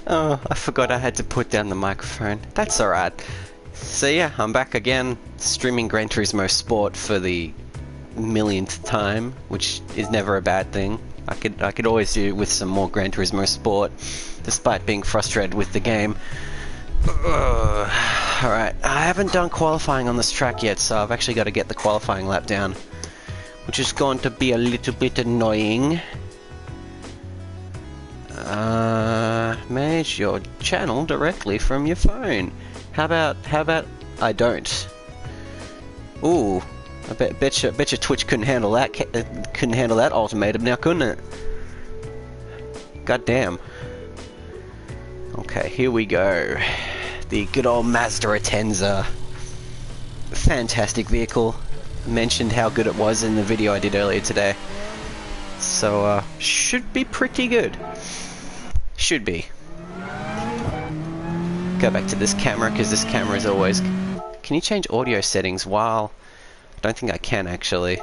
Oh, I forgot I had to put down the microphone. That's alright. So yeah, I'm back again, streaming Gran Turismo Sport for the millionth time, which is never a bad thing. I could always do with some more Gran Turismo Sport, despite being frustrated with the game. Alright, I haven't done qualifying on this track yet, so I've actually got to get the qualifying lap down, which is going to be a little bit annoying. Manage your channel directly from your phone. How about I don't? Ooh, I bet you Twitch couldn't handle that ultimatum now, couldn't it? God damn. Okay, here we go. The good old Mazda Atenza. Fantastic vehicle. Mentioned how good it was in the video I did earlier today. So, should be pretty good. Should be. Go back to this camera, because this camera is always... Can you change audio settings while... I don't think I can, actually.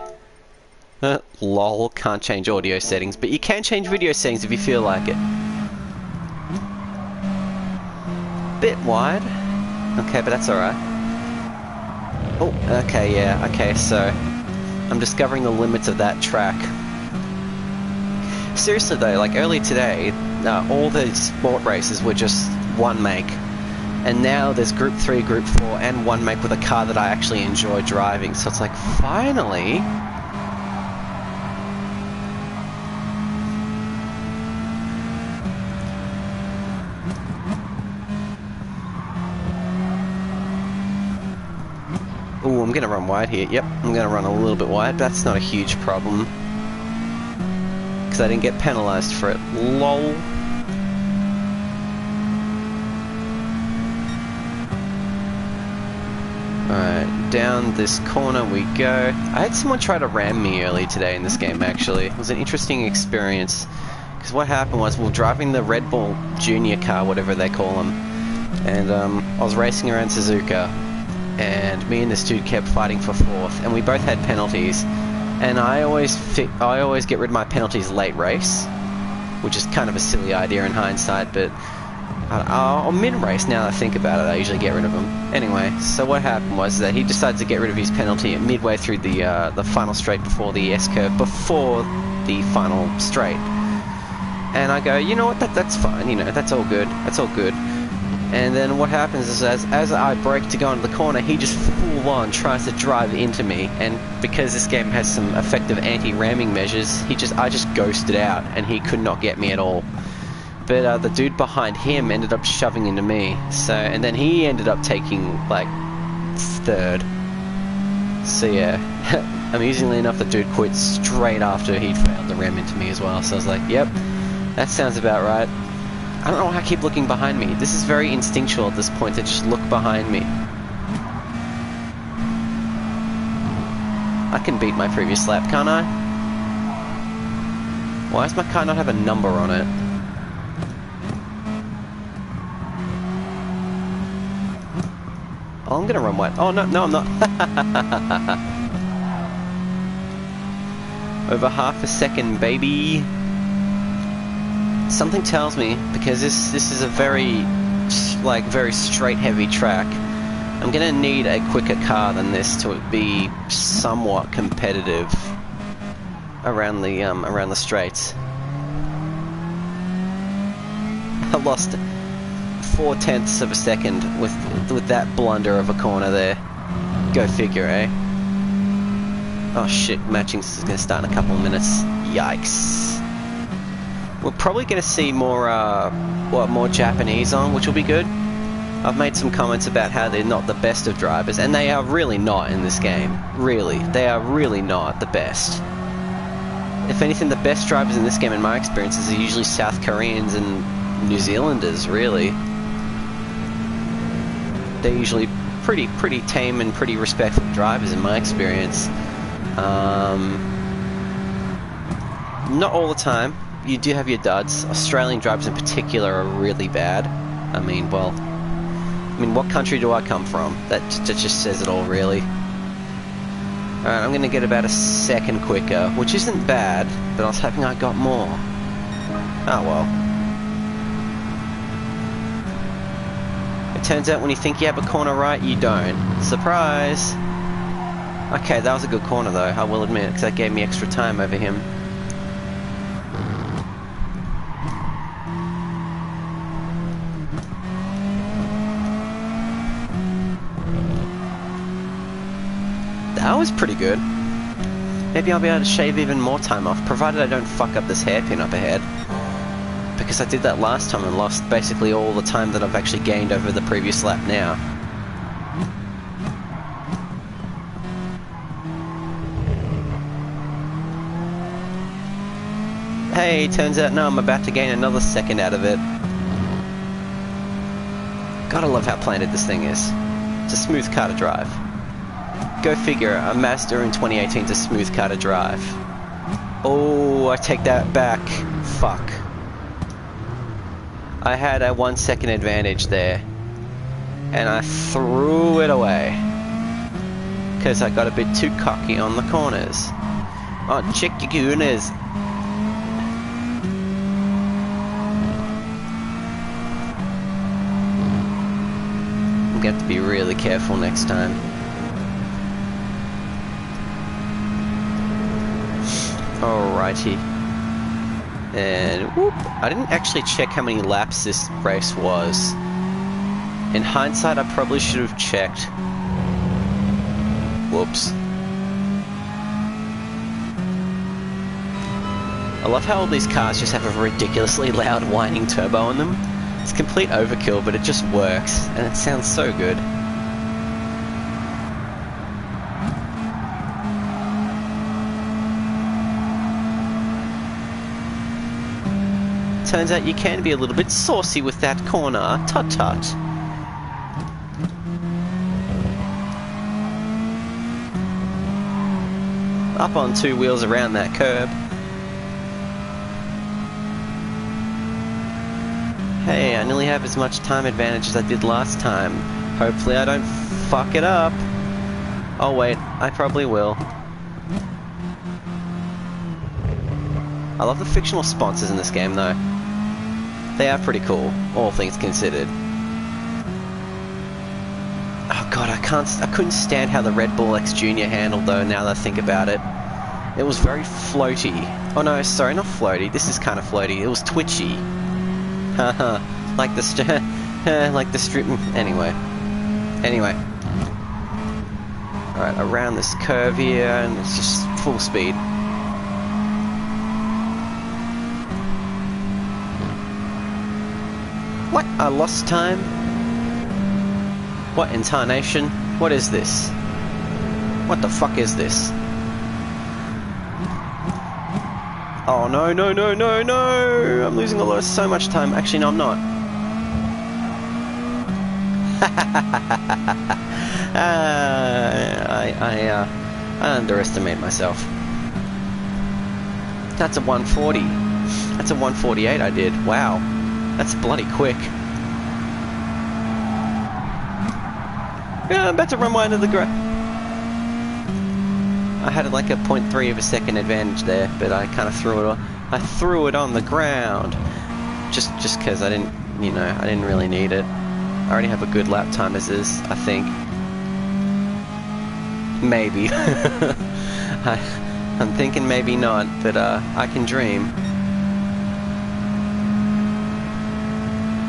Lol, can't change audio settings, but you can change video settings if you feel like it. Bit wide. Okay, but that's alright. Oh, okay, yeah, okay, so... I'm discovering the limits of that track. Seriously though, like earlier today, all the sport races were just one make. And now there's Group 3, Group 4, and one make with a car that I actually enjoy driving. So it's like, finally... Ooh, I'm gonna run wide here. Yep, I'm gonna run a little bit wide. That's not a huge problem. Because I didn't get penalized for it. LOL. Alright, down this corner we go. I had someone try to ram me earlier today in this game, actually. It was an interesting experience. Because what happened was, we were driving the Red Bull Junior car, whatever they call them. And I was racing around Suzuka. And me and this dude kept fighting for fourth. And we both had penalties. And I always get rid of my penalties late race. Which is kind of a silly idea in hindsight, but... mid-race, now that I think about it, I usually get rid of them. Anyway, so what happened was that he decided to get rid of his penalty midway through the final straight before the S-curve, before the final straight. And I go, you know what, that's fine, you know, that's all good, that's all good. And then what happens is, as I brake to go into the corner, he just full-on tries to drive into me, and because this game has some effective anti-ramming measures, I just ghosted out, and he could not get me at all. But the dude behind him ended up shoving into me. So, and then he ended up taking, like, third. So yeah, amusingly enough, the dude quit straight after he'd failed to ram into me as well. So I was like, yep, that sounds about right. I don't know why I keep looking behind me. This is very instinctual at this point to just look behind me. I can beat my previous lap, can't I? Why does my car not have a number on it? Oh, I'm gonna run wide. Oh, no, I'm not. Over half a second, baby. Something tells me, because this is a very straight, heavy track, I'm gonna need a quicker car than this to be somewhat competitive around the straights. I lost 0.4 of a second with that blunder of a corner there. Go figure, eh? Oh shit, matching is gonna start in a couple of minutes. Yikes. We're probably gonna see more Japanese on, which will be good. I've made some comments about how they're not the best of drivers, and they are really not in this game. Really, they are really not the best. If anything, the best drivers in this game, in my experiences, are usually South Koreans and New Zealanders, really. They're usually pretty tame and pretty respectful drivers in my experience. Not all the time. You do have your duds. Australian drivers in particular are really bad. I mean, what country do I come from? That just says it all, really. Alright, I'm gonna get about a second quicker, which isn't bad, but I was hoping I got more. Oh well. It turns out when you think you have a corner right, you don't. Surprise! Okay, that was a good corner though, I will admit, because that gave me extra time over him. That was pretty good. Maybe I'll be able to shave even more time off, provided I don't fuck up this hairpin up ahead. Because I did that last time and lost basically all the time that I've actually gained over the previous lap now. Hey, turns out now I'm about to gain another second out of it. Gotta love how planted this thing is. It's a smooth car to drive. Go figure, a Mazda in 2018 is a smooth car to drive. Oh, I take that back. Fuck. I had a 1 second advantage there. And I threw it away. Because I got a bit too cocky on the corners. Oh, check your corners. I'm going to have to be really careful next time. Alrighty. And whoop, I didn't actually check how many laps this race was. In hindsight, I probably should have checked. Whoops. I love how all these cars just have a ridiculously loud whining turbo on them. It's complete overkill, but it just works, and it sounds so good. Turns out you can be a little bit saucy with that corner. Tut tut. Up on two wheels around that curb. Hey, I nearly have as much time advantage as I did last time. Hopefully I don't fuck it up. Oh wait, I probably will. I love the fictional sponsors in this game though. They are pretty cool, all things considered. Oh god, I couldn't stand how the Red Bull X Junior handled though, now that I think about it. It was very floaty. Oh no, sorry, not floaty. This is kind of floaty. It was twitchy. Haha, like the strip. Anyway. Alright, around this curve here, and it's just full speed. What? I lost time? What in tarnation? What is this? What the fuck is this? Oh no, no, no, no, no! I'm losing so much time. Actually, no, I'm not. I underestimate myself. That's a 140. That's a 148 I did. Wow. That's bloody quick. Yeah, I'm about to run wide into the ground. I had like a 0.3 of a second advantage there, but I kind of threw it on the ground. Just because I didn't, you know, I didn't really need it. I already have a good lap time as is, I think. Maybe. I'm thinking maybe not, but I can dream.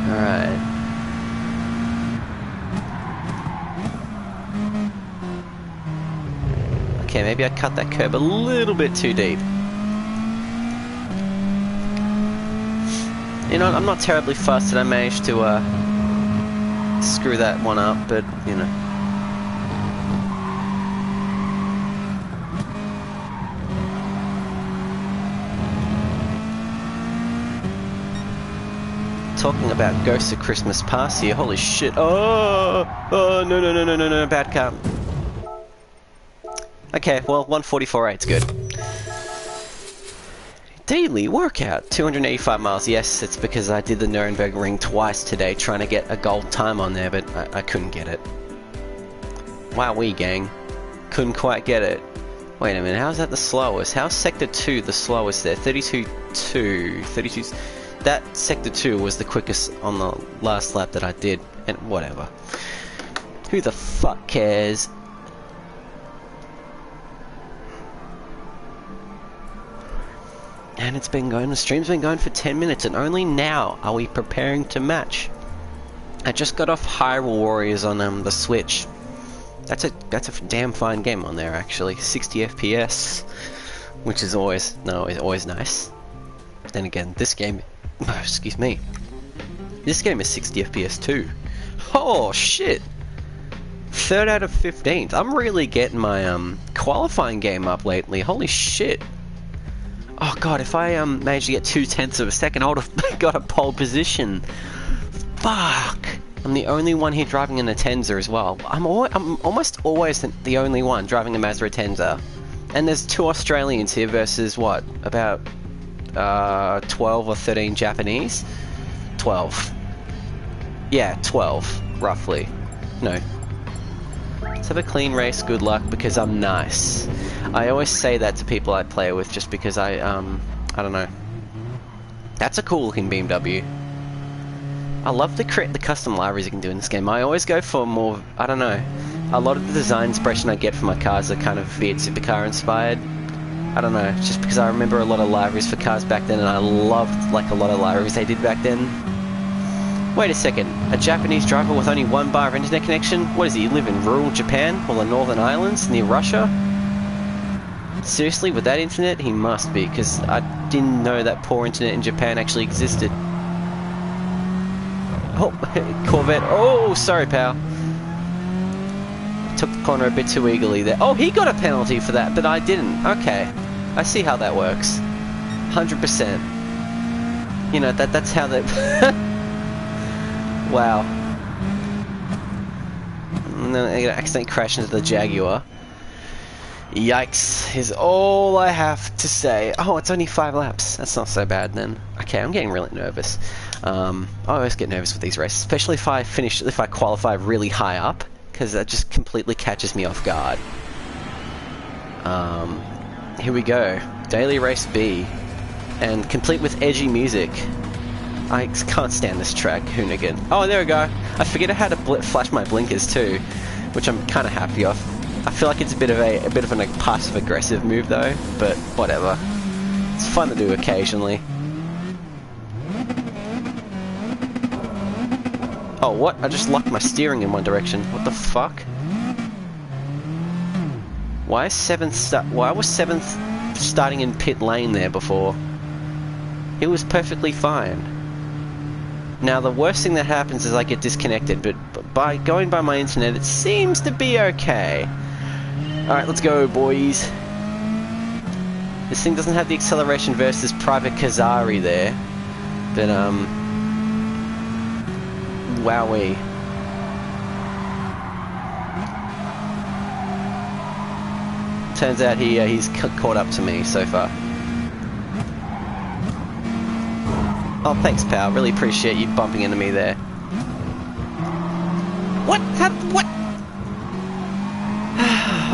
Alright. Okay, maybe I cut that curb a little bit too deep. You know, I'm not terribly fussed that I managed to screw that one up, but, you know. Talking about Ghosts of Christmas Past here, holy shit. Oh, no, bad car. Okay, well, 144.8's good. Daily workout, 285 miles. Yes, it's because I did the Nuremberg twice today trying to get a gold time on there, but I couldn't get it. Wowee, gang. Couldn't quite get it. Wait a minute, how's that the slowest? How's Sector 2 the slowest there? 32. That Sector 2 was the quickest on the last lap that I did. And whatever. Who the fuck cares? And it's been going, the stream's been going for 10 minutes, and only now are we preparing to match. I just got off Hyrule Warriors on the Switch. That's a damn fine game on there, actually. 60 FPS, which is always nice. Then again, this game, excuse me, this game is 60 FPS too. Oh shit! 3rd out of 15th. I'm really getting my qualifying game up lately. Holy shit! Oh god, if I managed to get 0.2 of a second, I would have got a pole position. Fuck! I'm the only one here driving in a Tenza as well. I'm almost always the only one driving a Mazda Tenza. And there's 2 Australians here versus what? About 12 or 13 Japanese? 12. Yeah, 12, roughly. No. Let's have a clean race, good luck, because I'm nice. I always say that to people I play with just because I don't know. That's a cool looking BMW. I love the custom libraries you can do in this game. I always go for more, I don't know. A lot of the design inspiration I get from my cars are kind of Fiat Supercar inspired. I don't know, just because I remember a lot of libraries for cars back then and I loved like a lot of libraries they did back then. Wait a second, a Japanese driver with only 1 bar of internet connection? What is he, live in rural Japan or the Northern Islands near Russia? Seriously, with that internet? He must be, because I didn't know that poor internet in Japan actually existed. Oh, Corvette. Oh, sorry, pal. Took the corner a bit too eagerly there. Oh, he got a penalty for that, but I didn't. Okay. I see how that works. 100%. You know, that's how that... Wow. No, I accidentally crashed into the Jaguar. Yikes, is all I have to say. Oh, it's only 5 laps. That's not so bad then. Okay, I'm getting really nervous. I always get nervous with these races, especially if I qualify really high up, because that just completely catches me off guard. Here we go. Daily Race B. And complete with edgy music. I can't stand this track, Hoonigan. Oh, there we go. I forget how to flash my blinkers too, which I'm kind of happy off. I feel like it's a bit of a passive-aggressive move though, but whatever. It's fun to do occasionally. Oh, what? I just locked my steering in one direction. What the fuck? Why was 7th starting in pit lane there before? It was perfectly fine. Now the worst thing that happens is I get disconnected, but by going by my internet it seems to be okay. Alright, let's go, boys. This thing doesn't have the acceleration versus Private Kazari there, but wowee. Turns out he's caught up to me so far. Oh, thanks, pal. Really appreciate you bumping into me there. What? What?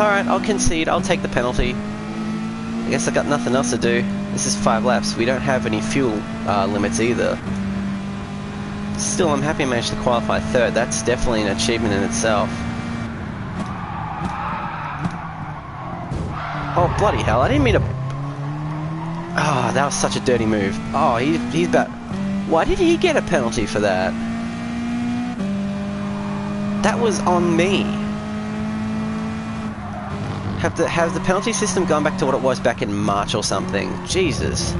Alright, I'll concede. I'll take the penalty. I guess I got nothing else to do. This is 5 laps. We don't have any fuel limits either. Still, I'm happy I managed to qualify 3rd. That's definitely an achievement in itself. Oh, bloody hell. I didn't mean to... Oh, that was such a dirty move. Oh, he's about... Why did he get a penalty for that? That was on me. Have the penalty system gone back to what it was back in March or something? Jesus.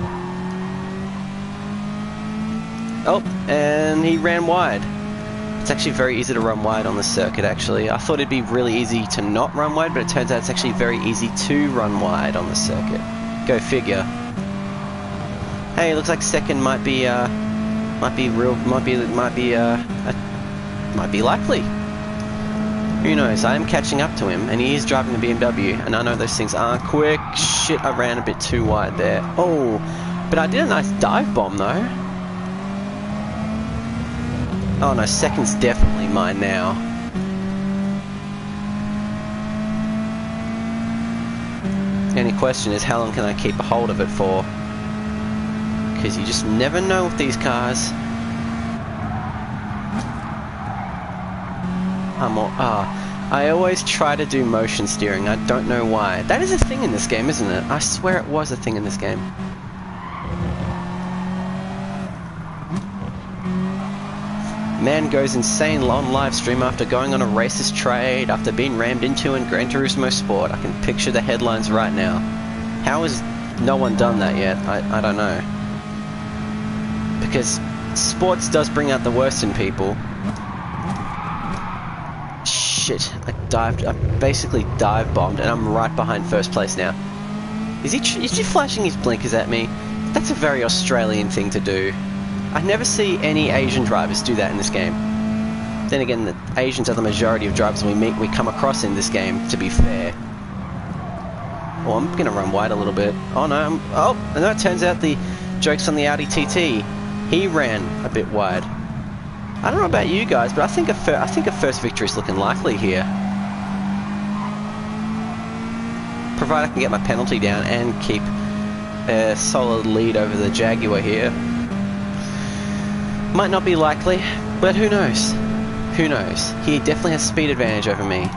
Oh, and he ran wide. It's actually very easy to run wide on the circuit, actually. I thought it'd be really easy to not run wide, but it turns out it's actually very easy to run wide on the circuit. Go figure. Hey, looks like 2nd might be likely. Who knows? I am catching up to him, and he is driving a BMW, and I know those things aren't quick. Shit, I ran a bit too wide there. Oh, but I did a nice dive bomb though. Oh no, 2nd's definitely mine now. The only question is how long can I keep a hold of it for? Because you just never know with these cars. I always try to do motion steering. I don't know why. That is a thing in this game, isn't it? I swear it was a thing in this game. Man goes insane on live stream after going on a racist trade, after being rammed into in Gran Turismo Sport. I can picture the headlines right now. How has no one done that yet? I don't know. Because sports does bring out the worst in people. Shit, I basically dive bombed and I'm right behind first place now. Is he flashing his blinkers at me? That's a very Australian thing to do. I never see any Asian drivers do that in this game. Then again, the Asians are the majority of drivers we come across in this game, to be fair. Oh, I'm gonna run wide a little bit. Oh no, and it turns out the joke's on the Audi TT. He ran a bit wide. I don't know about you guys, but I think a first victory is looking likely here. Provided I can get my penalty down and keep a solid lead over the Jaguar here. Might not be likely, but who knows? Who knows? He definitely has speed advantage over me.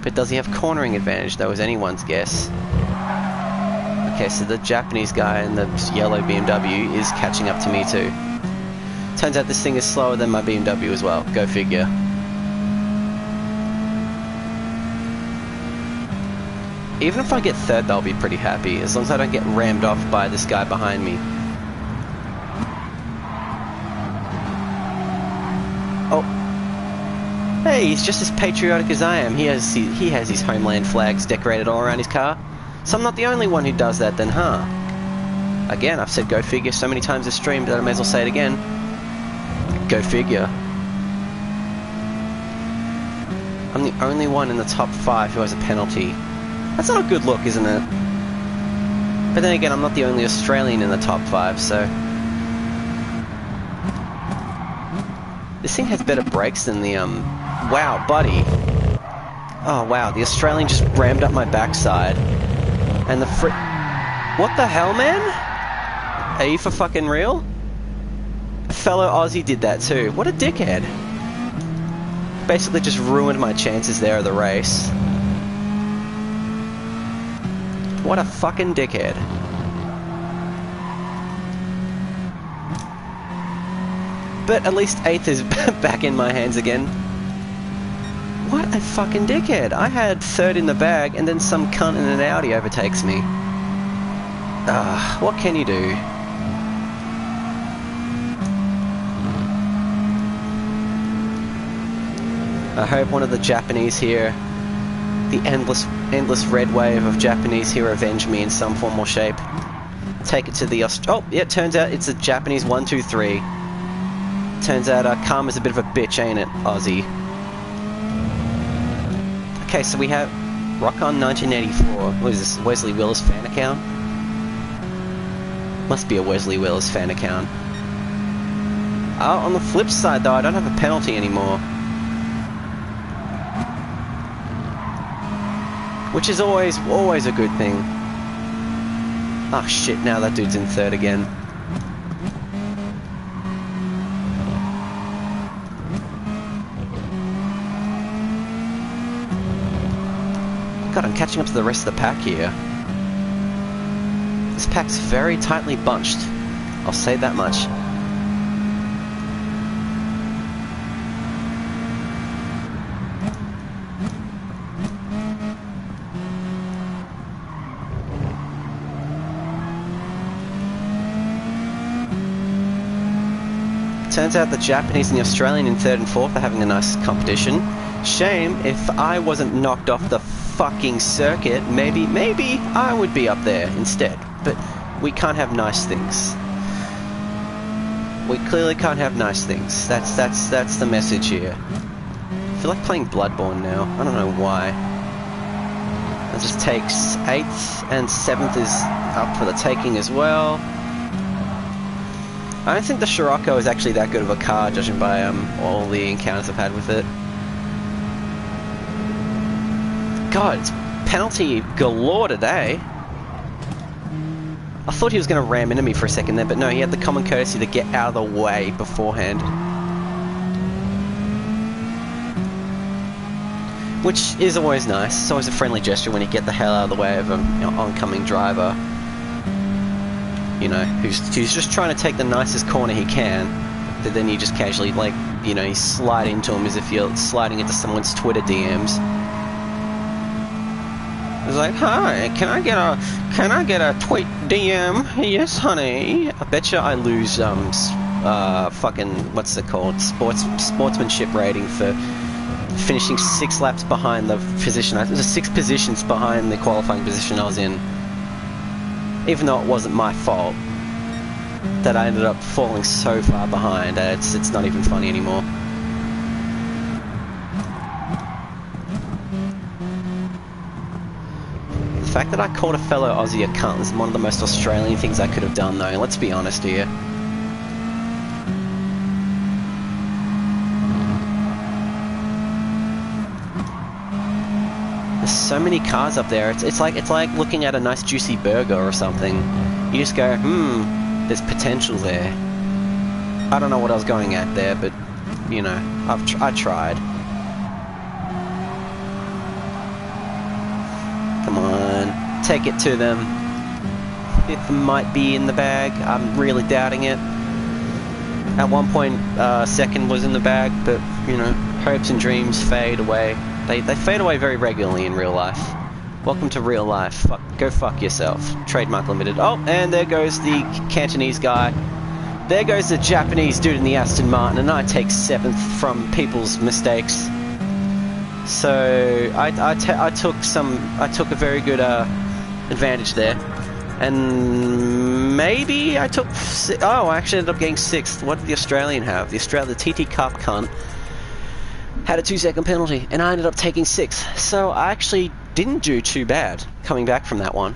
But does he have cornering advantage? That was anyone's guess. Okay, so the Japanese guy in the yellow BMW is catching up to me too. Turns out this thing is slower than my BMW as well. Go figure. Even if I get third, I'll be pretty happy, as long as I don't get rammed off by this guy behind me. Oh. Hey, he's just as patriotic as I am. He has his homeland flags decorated all around his car. So I'm not the only one who does that then, huh? Again, I've said go figure so many times this stream that I may as well say it again. Go figure. I'm the only one in the top 5 who has a penalty. That's not a good look, isn't it? But then again, I'm not the only Australian in the top 5, so... This thing has better brakes than the, Wow, buddy. Oh, wow, the Australian just rammed up my backside. And the What the hell, man? Are you for fucking real? A fellow Aussie did that too. What a dickhead. Basically just ruined my chances there of the race. What a fucking dickhead. But at least 8th is back in my hands again. What a fucking dickhead. I had 3rd in the bag and then some cunt in an Audi overtakes me. What can you do? I hope one of the Japanese here, the endless red wave of Japanese here, avenge me in some form or shape. Take it to the oh, yeah, it turns out it's a Japanese 1, 2, 3. Turns out Karma's a bit of a bitch, ain't it, Aussie? Okay, so we have Rock On 1984. What is this, Wesley Willis fan account? Must be a Wesley Willis fan account. On the flip side though, I don't have a penalty anymore. Which is always a good thing. Oh shit, now that dude's in 3rd again. God, I'm catching up to the rest of the pack here. This pack's very tightly bunched. I'll say that much. Turns out the Japanese and the Australian in 3rd and 4th are having a nice competition. Shame, if I wasn't knocked off the fucking circuit, maybe I would be up there instead. But we can't have nice things. We clearly can't have nice things. That's the message here. I feel like playing Bloodborne now. I don't know why. It just takes 8th and 7th is up for the taking as well. I don't think the Scirocco is actually that good of a car, judging by all the encounters I've had with it. God, it's penalty galore today. I thought he was going to ram into me for a second there, but no, he had the common courtesy to get out of the way beforehand. which is always nice. It's always a friendly gesture when you get the hell out of the way of an oncoming driver, you know, who's just trying to take the nicest corner he can, but then you just casually, like, you know, you slide into him as if you're sliding into someone's Twitter DMs. It's like, hi, can I get a tweet DM? Yes, honey. I bet you I lose fucking, what's it called, sportsmanship rating for finishing 6 laps behind the position. It was 6 positions behind the qualifying position I was in, even though it wasn't my fault that I ended up falling so far behind. It's not even funny anymore. The fact that I called a fellow Aussie a cunt is one of the most Australian things I could have done, though. Let's be honest here. There's so many cars up there. It's like looking at a nice juicy burger or something. You just go, there's potential there. I don't know what I was going at there, but you know, I tried. Come on, take it to them. 5th might be in the bag. I'm really doubting it. At one point, 2nd was in the bag, but you know, hopes and dreams fade away. They fade away very regularly in real life. Welcome to real life. Go fuck yourself. Trademark limited. Oh, and there goes the Cantonese guy. There goes the Japanese dude in the Aston Martin, and I take 7th from people's mistakes. So I took a very good advantage there, and maybe I took I actually ended up getting 6th. What did the Australian have? The TT Cup cunt had a 2-second penalty, and I ended up taking 6th. So I actually didn't do too bad coming back from that one.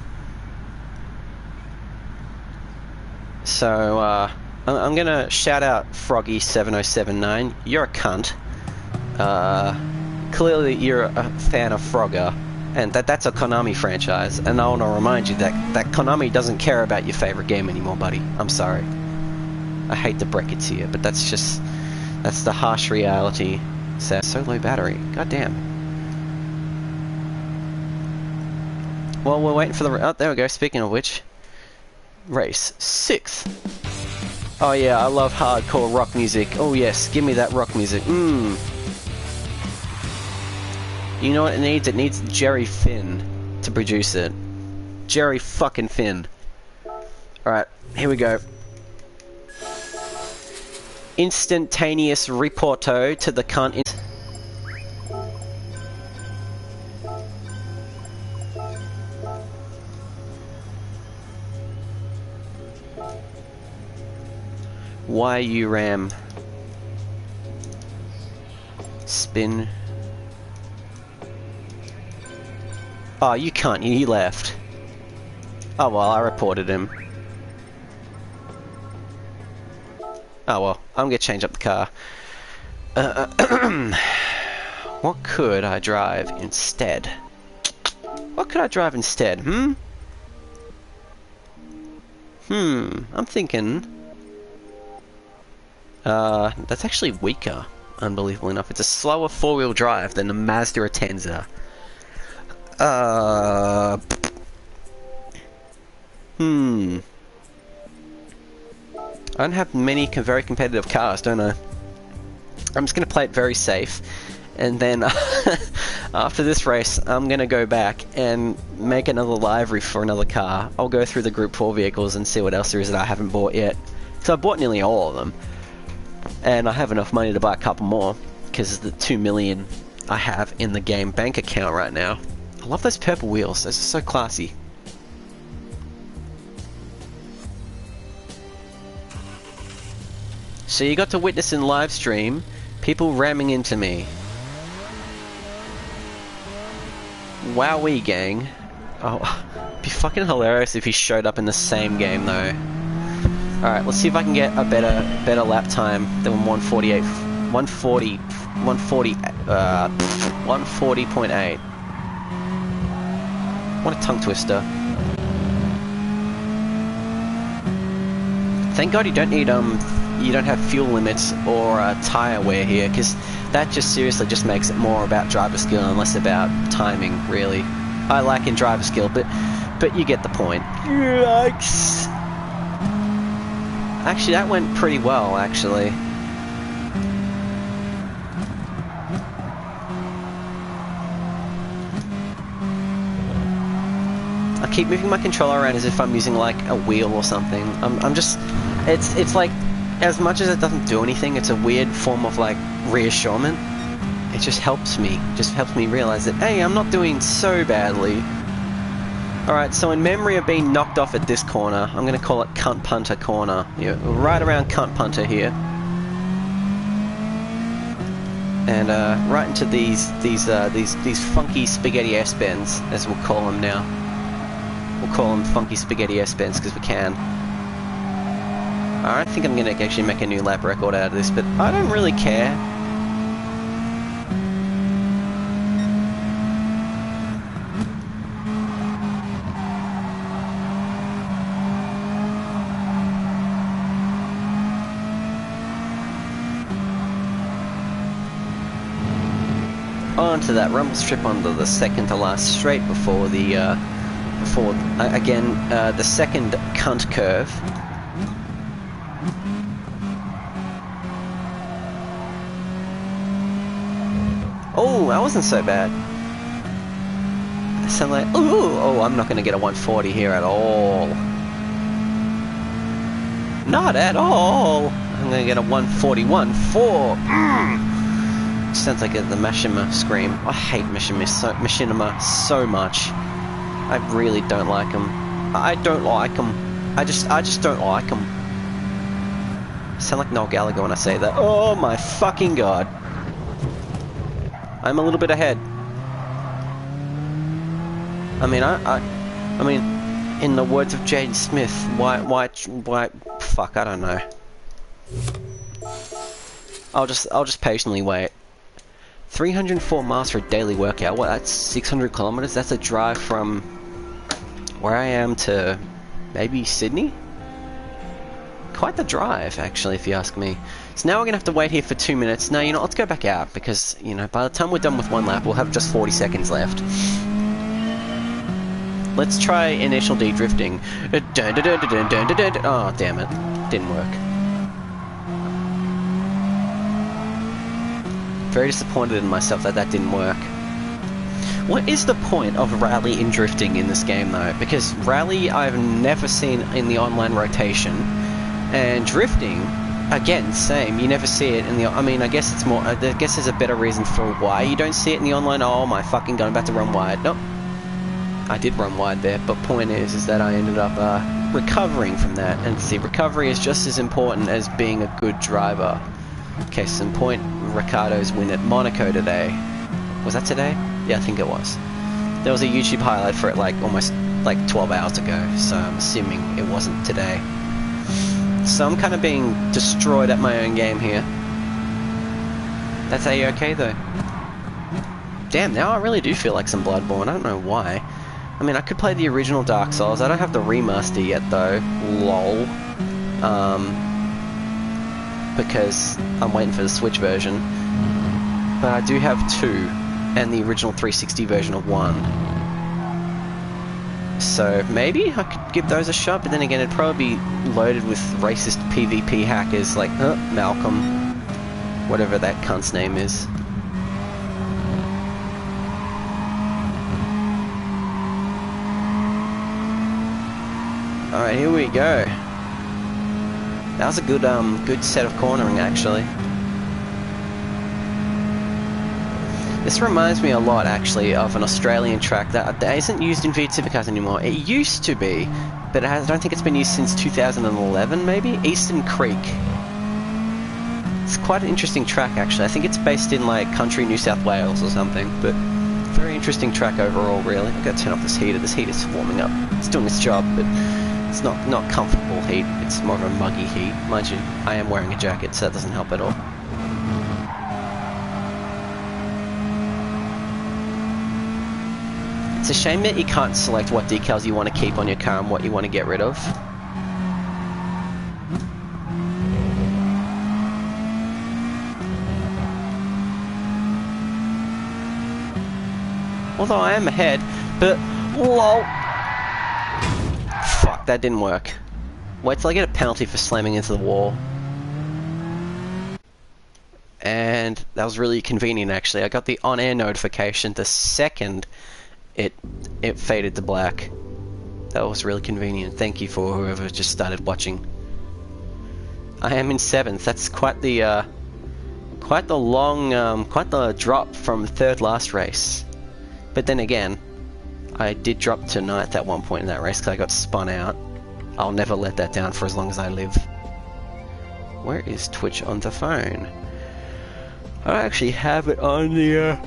So I'm gonna shout out Froggy7079. You're a cunt. Clearly you're a fan of Frogger, and that's a Konami franchise, and I want to remind you that Konami doesn't care about your favorite game anymore, buddy. I'm sorry. I hate to break it to you, but that's the harsh reality. So low battery. God damn. Well, we're waiting for the... Oh, there we go. Speaking of which. Race 6th. Oh yeah, I love hardcore rock music. Oh yes, give me that rock music. You know what it needs? It needs Jerry Finn to produce it. Jerry fucking Finn. Alright, here we go. Instantaneous reporto to the cunt. Why you ram? Spin. Oh, you can't. He left. Oh well, I reported him. Oh well, I'm gonna change up the car. What could I drive instead? What could I drive instead? I'm thinking... that's actually weaker, unbelievably enough. It's a slower 4-wheel drive than the Mazda Atenza. I don't have many very competitive cars, don't I? I'm just going to play it very safe, and then after this race I'm going to go back and make another livery for another car. I'll go through the Group 4 vehicles and see what else there is that I haven't bought yet. So I bought nearly all of them, and I have enough money to buy a couple more because of the 2 million I have in the game bank account right now. I love those purple wheels, those are so classy. So you got to witness in live stream people ramming into me. Wowee, gang. Oh, it'd be fucking hilarious if he showed up in the same game though. Alright, let's see if I can get a better lap time than 140.8. What a tongue twister. Thank God you don't need you don't have fuel limits or tyre wear here, because that just seriously just makes it more about driver skill and less about timing, really. I like in driver skill, but you get the point. Yikes! Actually, that went pretty well, actually. I keep moving my controller around as if I'm using like a wheel or something. I'm just, it's like, as much as it doesn't do anything, it's a weird form of like reassurance. It just helps me realize that, hey, I'm not doing so badly. Alright, so in memory of being knocked off at this corner, I'm gonna call it Cunt Punter Corner. Yeah, right around Cunt Punter here. And right into these funky spaghetti S-bends, as we'll call them now. We'll call them funky spaghetti S-bends because we can. I think I'm gonna actually make a new lap record out of this, but I don't really care. Onto that rumble strip onto the second to last straight before the the second cunt curve. Oh, that wasn't so bad. I sound like, ooh, oh, I'm not going to get a 140 here at all. Not at all. I'm going to get a 141.4. Sounds like the Machinima scream. I hate Machinima so much. I really don't like them. I don't like them. I just don't like them. I sound like Noel Gallagher when I say that. Oh my fucking god. I'm a little bit ahead. I mean, in the words of Jaden Smith, why, fuck, I don't know. I'll just patiently wait. 304 miles for a daily workout. What, that's 600 kilometers? That's a drive from where I am to maybe Sydney? Quite the drive, actually, if you ask me. So now we're going to have to wait here for 2 minutes. No, you know, let's go back out, because, you know, by the time we're done with one lap, we'll have just 40 seconds left. Let's try initial de-drifting. Oh, damn it. Didn't work. Very disappointed in myself that didn't work. What is the point of rally and drifting in this game, though? Because rally I've never seen in the online rotation, and drifting, again, same. You never see it in the. I mean, I guess it's more. I guess there's a better reason for why you don't see it in the online. Oh my fucking god! I'm about to run wide. Nope. I did run wide there, but point is that I ended up recovering from that, and see, recovery is just as important as being a good driver. Case in point, Ricciardo's win at Monaco today. Was that today? Yeah, I think it was. There was a YouTube highlight for it like almost like 12 hours ago, so I'm assuming it wasn't today. So I'm kind of being destroyed at my own game here. That's A-okay though. Damn, now I really do feel like some Bloodborne. I don't know why. I mean, I could play the original Dark Souls. I don't have the remaster yet though. LOL. Because I'm waiting for the Switch version. But I do have 2, and the original 360 version of 1. So maybe I could give those a shot, but then again it'd probably be loaded with racist PvP hackers like Malcolm, whatever that cunt's name is. Alright, here we go. That was a good set of cornering, actually. This reminds me a lot, actually, of an Australian track that isn't used in V Supercars anymore. It used to be, but I don't think it's been used since 2011, maybe? Eastern Creek. It's quite an interesting track, actually. I think it's based in, like, country New South Wales or something, but very interesting track overall, really. I've got to turn off this heater. This heater's warming up. It's doing its job, but it's not comfortable heat. It's more of a muggy heat. Mind you, I am wearing a jacket, so that doesn't help at all. It's a shame that you can't select what decals you want to keep on your car and what you want to get rid of. Although I am ahead, but lol. Fuck, that didn't work. Wait till I get a penalty for slamming into the wall. And that was really convenient, actually. I got the on-air notification the second it faded to black. That was really convenient. Thank you for whoever just started watching. I am in 7th. That's quite the long, quite the drop from 3rd last race. But then again, I did drop to 9th at one point in that race because I got spun out. I'll never let that down for as long as I live. Where is Twitch on the phone? I actually have it on the,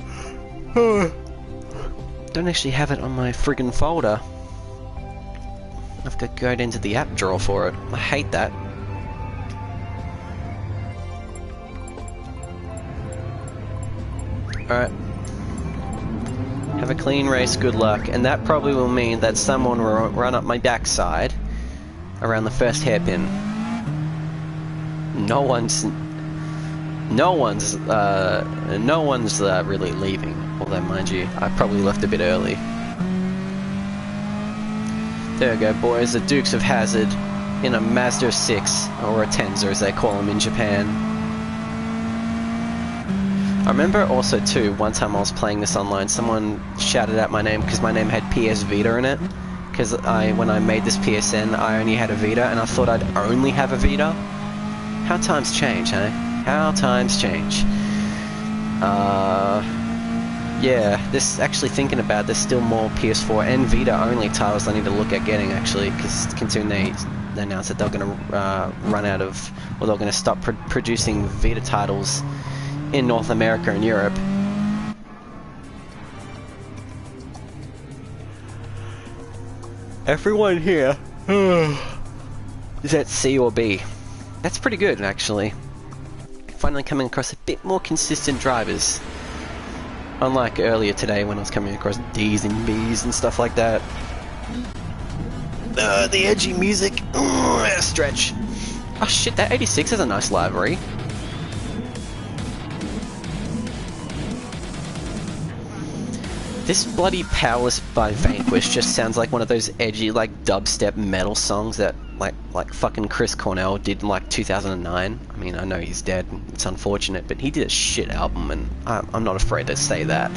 don't actually have it on my friggin' folder. I have to go into the app drawer for it. I hate that. Alright. Have a clean race, good luck. And that probably will mean that someone will run up my backside around the first hairpin. No one's really leaving. Although, mind you, I probably left a bit early. There we go, boys. The Dukes of Hazzard in a Mazda 6, or a Tenza as they call them in Japan. I remember also too, one time I was playing this online, someone shouted out my name because my name had PS Vita in it. Because when I made this PSN, I only had a Vita, and I thought I'd only have a Vita. How times change, eh? How times change. Yeah, this, actually thinking about it, there's still more PS4 and Vita only titles I need to look at getting, actually, because considering they announced that they're going to run out of, or they're going to stop producing Vita titles in North America and Europe. Everyone here is at C or B. That's pretty good, actually. Finally coming across a bit more consistent drivers. Unlike earlier today when I was coming across D's and B's and stuff like that. The edgy music. Stretch. Oh shit, that 86 is a nice livery. This bloody Powerless by Vanquish just sounds like one of those edgy, like, dubstep metal songs that, like fucking Chris Cornell did in, like, 2009. I mean, I know he's dead, it's unfortunate, but he did a shit album, and I'm not afraid to say that.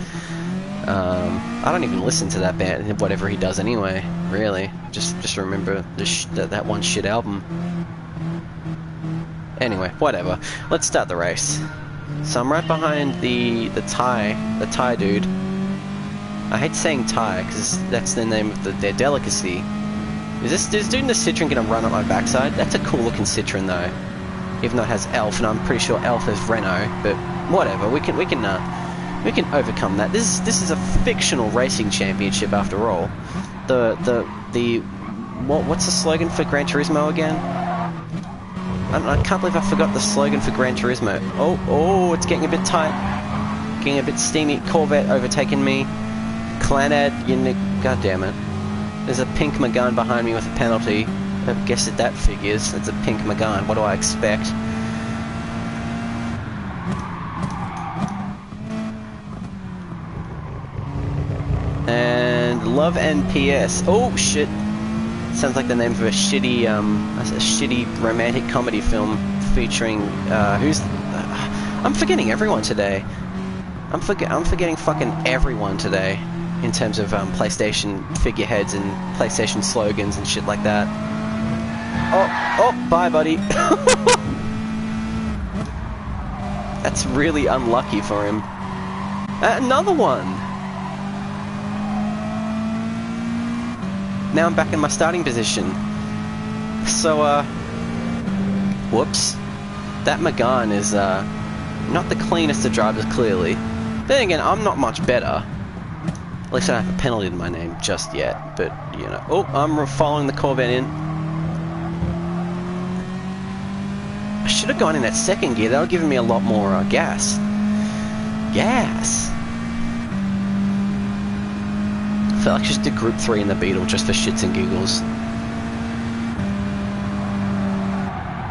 I don't even listen to that band, whatever he does anyway, really. Just remember that one shit album. Anyway, whatever. Let's start the race. So I'm right behind the Thai dude. I hate saying Thai, because that's the name of their delicacy. Is this dude in the Citroen gonna run up my backside? That's a cool looking Citroen though. Even though it has Elf, and I'm pretty sure Elf is Renault, but whatever, we can overcome that. This is a fictional racing championship after all. What's the slogan for Gran Turismo again? I can't believe I forgot the slogan for Gran Turismo. Oh, it's getting a bit tight. Getting a bit steamy. Corvette overtaking me. Clanad, god damn it. There's a pink Megane behind me with a penalty. I guess that figures. It's a pink Megane. What do I expect? And Love and PS. Oh shit! Sounds like the name of a shitty romantic comedy film featuring I'm forgetting everyone today. I'm forgetting fucking everyone today. In terms of PlayStation figureheads and PlayStation slogans and shit like that. Oh, bye, buddy. That's really unlucky for him. Another one. Now I'm back in my starting position. So, whoops. That Megane is not the cleanest of drivers, clearly. Then again, I'm not much better. At least I don't have a penalty to my name just yet, but, you know. Oh, I'm following the Corvette in. I should have gone in that second gear. That would have given me a lot more gas. Gas! I felt like I just did Group 3 in the Beetle just for shits and giggles.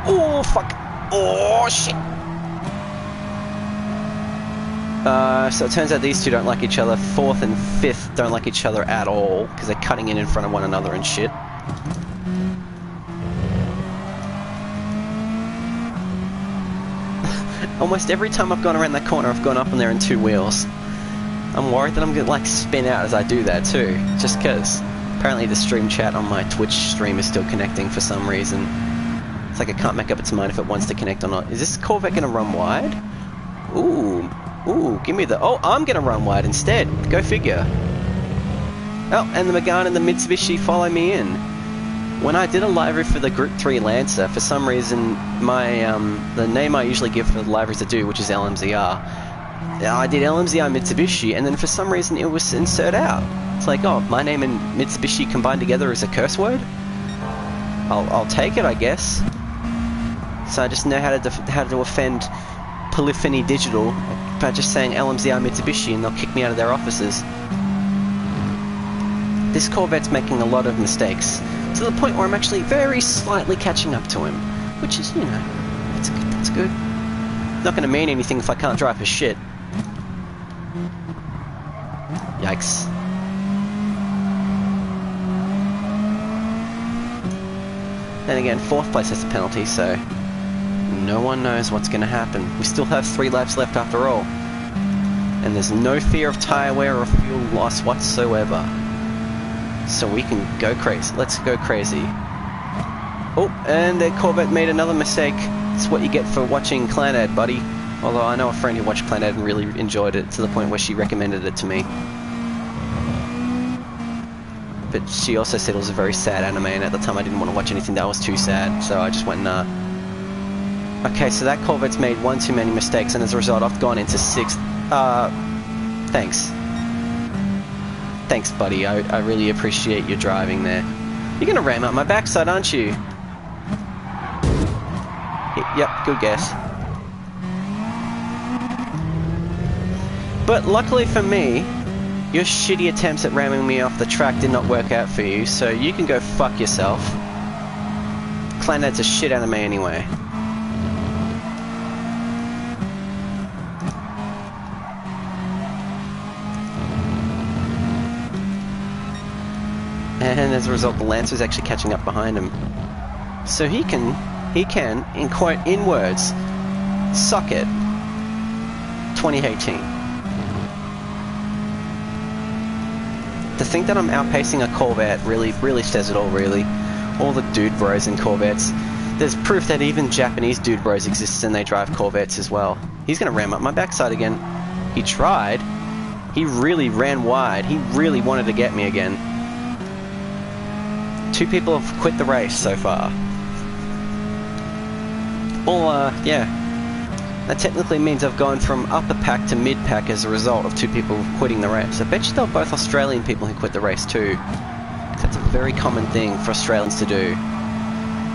Oh, fuck! Oh, shit! So it turns out these two don't like each other. Fourth and fifth don't like each other at all because they're cutting in front of one another and shit. Almost every time I've gone around that corner, I've gone up and there in two wheels. I'm worried that I'm gonna like spin out as I do that too, just because. Apparently the stream chat on my Twitch stream is still connecting for some reason. It's like I can't make up its mind if it wants to connect or not. Is this Corvette gonna run wide? Ooh, give me the... Oh, I'm gonna run wide instead. Go figure. Oh, and the Megane and the Mitsubishi follow me in. When I did a livery for the Group 3 Lancer, for some reason, my the name I usually give for the liveries to do, which is LMZR, I did LMZR Mitsubishi, and then for some reason it was insert out. It's like, oh, my name and Mitsubishi combined together is a curse word? I'll take it, I guess. So I just know how to offend Polyphony Digital by just saying LMZR Mitsubishi, and they'll kick me out of their offices. This Corvette's making a lot of mistakes, to the point where I'm actually very slightly catching up to him, which is, you know, that's good. Not going to mean anything if I can't drive for shit. Yikes. Then again, fourth place has a penalty, so no one knows what's going to happen. We still have 3 laps left after all. And there's no fear of tyre wear or fuel loss whatsoever. So we can go crazy. Let's go crazy. Oh, and the Corvette made another mistake. It's what you get for watching Clanad, buddy. Although I know a friend who watched Clanad and really enjoyed it to the point where she recommended it to me. But she also said it was a very sad anime, and at the time I didn't want to watch anything that was too sad, so I just went, nah. Okay, so that Corvette's made one too many mistakes, and as a result I've gone into 6th. Thanks. Thanks, buddy. I really appreciate your driving there. You're gonna ram up my backside, aren't you? Yep, good guess. But luckily for me, your shitty attempts at ramming me off the track did not work out for you, so you can go fuck yourself. Clanad's a shit anime anyway. And as a result, the Lancer's actually catching up behind him. So he can, in quote, in words, suck it. 2018. To think that I'm outpacing a Corvette really says it all, really. All the dude bros in Corvettes. There's proof that even Japanese dude bros exist and they drive Corvettes as well. He's gonna ram up my backside again. He tried. He really ran wide. He really wanted to get me again. 2 people have quit the race so far. Well, yeah. That technically means I've gone from upper pack to mid pack as a result of 2 people quitting the race. I bet you they're both Australian people who quit the race too. That's a very common thing for Australians to do.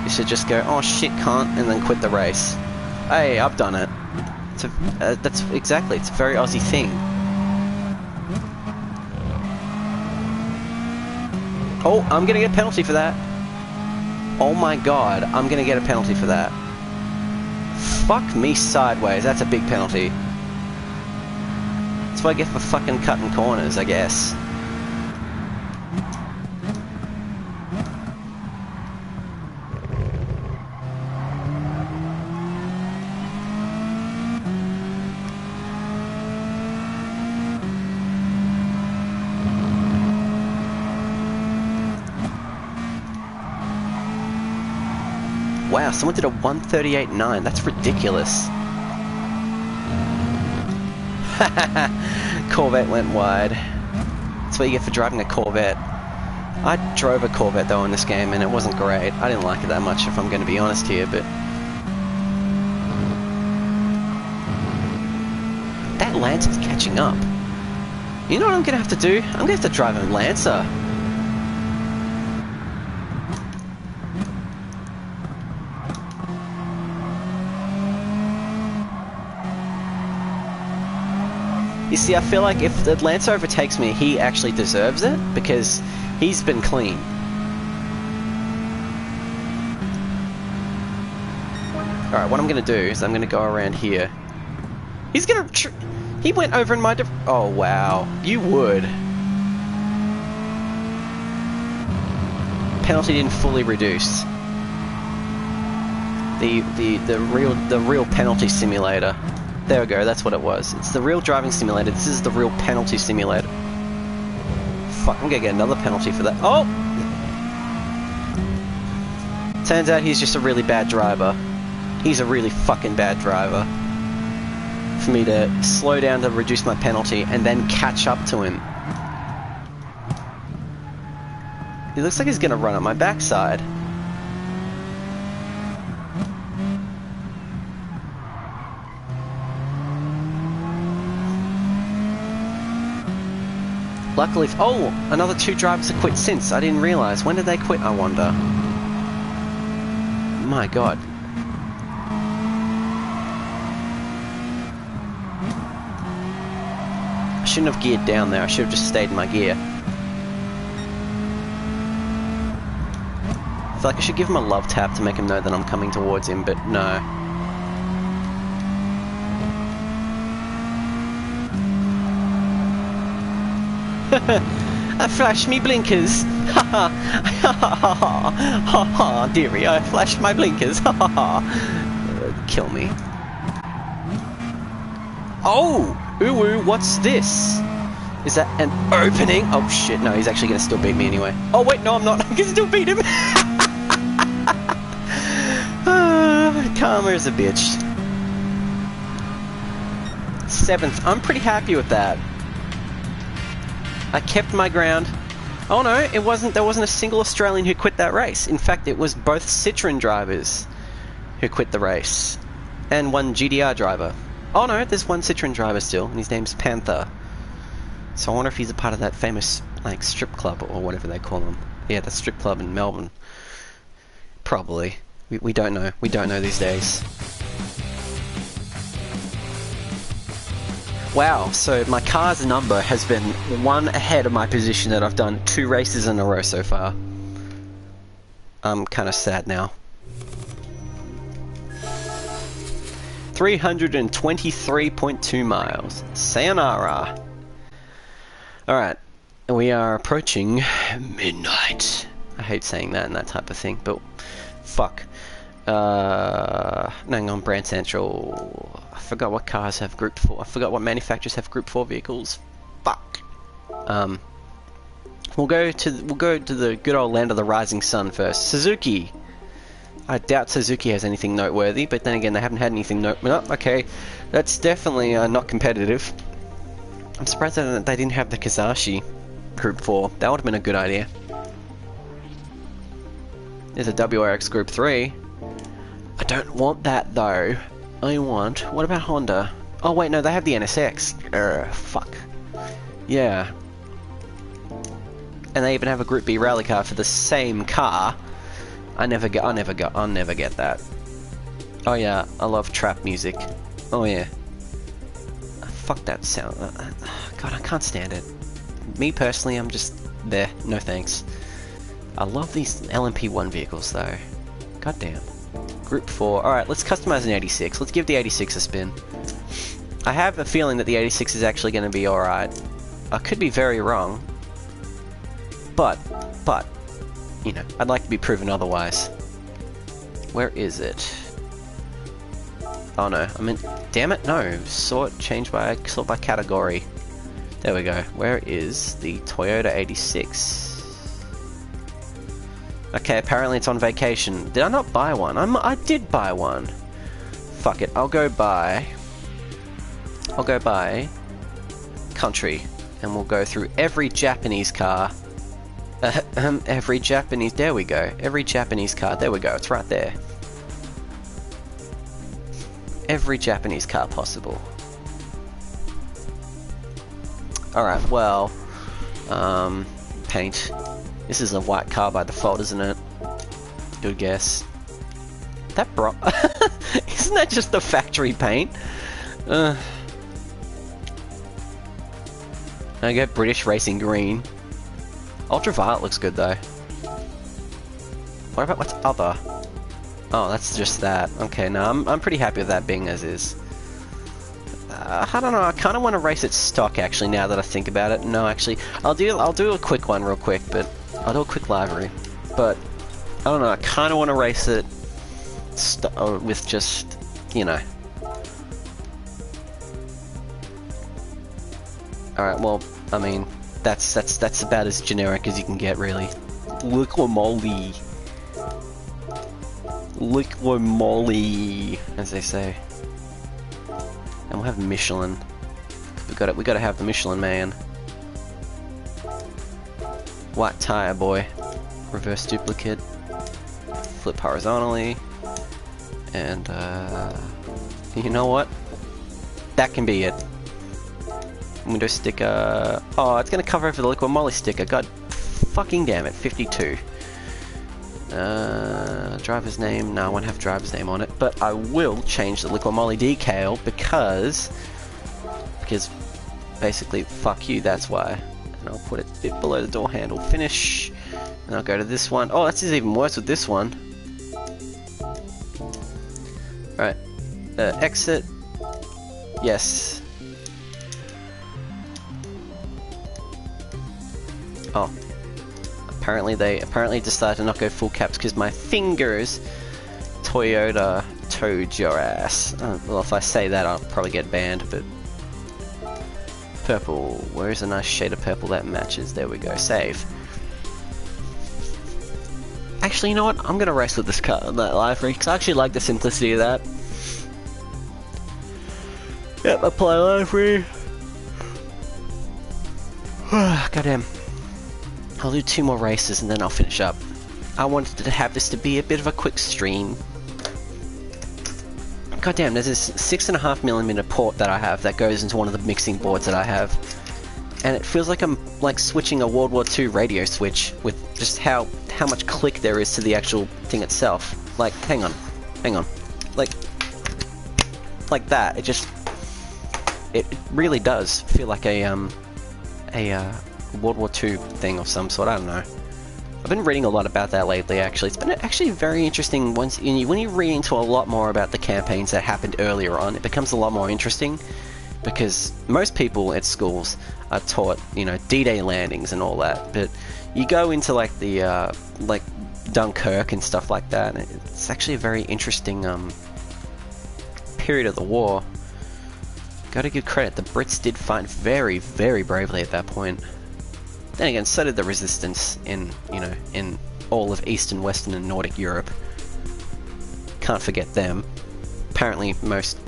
You should just go, oh shit, cunt, and then quit the race. Hey, I've done it. That's exactly, it's a very Aussie thing. Oh, I'm gonna get a penalty for that. Oh my god, I'm gonna get a penalty for that. Fuck me sideways, that's a big penalty. That's what I get for fucking cutting corners, I guess. Wow, someone did a 138.9. That's ridiculous. Corvette went wide. That's what you get for driving a Corvette. I drove a Corvette though in this game and it wasn't great. I didn't like it that much if I'm going to be honest here, but... that Lancer's catching up. You know what I'm going to have to do? I'm going to have to drive a Lancer. You see, I feel like if the Lancer overtakes me, he actually deserves it, because he's been clean. Alright, what I'm going to do is I'm going to go around here. He's gonna... He went over in my... Oh, wow. You would. Penalty didn't fully reduce. The real penalty simulator. There we go, that's what it was. It's the real driving simulator. This is the real penalty simulator. Fuck, I'm gonna get another penalty for that. Oh! Turns out he's just a really bad driver. He's a really fucking bad driver. For me to slow down to reduce my penalty and then catch up to him. He looks like he's gonna run up my backside. Luckily, oh, another 2 drivers have quit since. I didn't realise. When did they quit, I wonder? My god. I shouldn't have geared down there. I should have just stayed in my gear. I feel like I should give him a love tap to make him know that I'm coming towards him, but no. I flashed me blinkers. Ha ha ha ha, dearie, I flashed my blinkers. Ha ha ha. Kill me. Oh! Ooh, ooh, what's this? Is that an opening? Oh shit, no, he's actually gonna still beat me anyway. Oh wait, no I'm not. I can still beat him. Karma is a bitch. 7th. I'm pretty happy with that. I kept my ground. Oh no, it wasn't. There wasn't a single Australian who quit that race. In fact, it was both Citroen drivers who quit the race, and one GDR driver. Oh no, there's one Citroen driver still, and his name's Panther. So I wonder if he's a part of that famous like strip club or whatever they call them. Yeah, the strip club in Melbourne. Probably. We don't know. We don't know these days. Wow, so my car's number has been 1 ahead of my position that I've done 2 races in a row so far. I'm kind of sad now. 323.2 miles. Sayonara. Alright, we are approaching midnight. I hate saying that and that type of thing, but fuck. Hang on, Brand Central. I forgot what cars have Group 4. I forgot what manufacturers have Group 4 vehicles. Fuck. We'll go to the good old land of the rising sun first. Suzuki. I doubt Suzuki has anything noteworthy, but then again, they haven't had anything okay, that's definitely not competitive. I'm surprised that they didn't have the Kazashi Group 4. That would have been a good idea. There's a WRX Group 3. I don't want that though. I want... What about Honda? Oh wait, no, they have the NSX. Fuck. Yeah. And they even have a Group B rally car for the same car. I'll never get that. Oh yeah, I love trap music. Oh yeah. Fuck that sound. God, I can't stand it. Me personally, I'm just there. No thanks. I love these LMP1 vehicles though. God damn. Group 4. Alright, let's customize an 86. Let's give the 86 a spin. I have a feeling that the 86 is actually going to be alright. I could be very wrong. But, you know, I'd like to be proven otherwise. Where is it? Oh no, I mean, damn it, no. Sort by category. There we go. Where is the Toyota 86? Okay, apparently it's on vacation. Did I not buy one? I did buy one. Fuck it, I'll go buy country, and we'll go through every Japanese car. Every Japanese, there we go. Every Japanese car, there we go, it's right there. Every Japanese car possible. Alright, well, paint. This is a white car by default, isn't it? Good guess. That isn't that just the factory paint? I get British Racing Green. Ultraviolet looks good though. What about what's other? Oh, that's just that. Okay, no, I'm pretty happy with that being as is. I don't know. I kind of want to race it stock actually. Now that I think about it, no, actually, I'll do a quick one real quick, but I'll do a quick livery. But I don't know. I kind of want to race it with just, you know. All right. Well, I mean, that's about as generic as you can get, really. Liquamoly, as they say. And we'll have Michelin. We gotta have the Michelin, man. White tire, boy. Reverse duplicate. Flip horizontally. And you know what? That can be it. Window sticker. Oh, it's gonna cover over the Liquamoly sticker. God fucking damn it. 52. Driver's name. No, I won't have driver's name on it, but I will change the Liquamoly decal because basically, fuck you, that's why. And I'll put it a bit below the door handle. Finish. And I'll go to this one. Oh, that's even worse with this one. Alright. Exit. Yes. Oh. Apparently they decided to not go full caps because my fingers Toyota towed your ass. Well, if I say that I'll probably get banned, but purple. Where is a nice shade of purple that matches? There we go. Save. Actually, you know what? I'm gonna race with this car, that livery, because I actually like the simplicity of that. Yep, apply livery. Goddamn. I'll do 2 more races and then I'll finish up. I wanted to have this to be a bit of a quick stream. Goddamn, there's this 6.5mm port that I have that goes into one of the mixing boards that I have. And it feels like I'm like switching a World War II radio switch with just how much click there is to the actual thing itself. Like, hang on. Like that. It really does feel like a World War II thing of some sort. I don't know. I've been reading a lot about that lately, actually. It's been actually very interesting when you read into a lot more about the campaigns that happened earlier on. It becomes a lot more interesting because most people at schools are taught, you know, D-Day landings and all that, but you go into like the like Dunkirk and stuff like that, and it's actually a very interesting period of the war. Gotta give credit, the Brits did fight very, very bravely at that point. Then again, so did the resistance in, you know, in all of Eastern, Western, and Nordic Europe. Can't forget them. Apparently most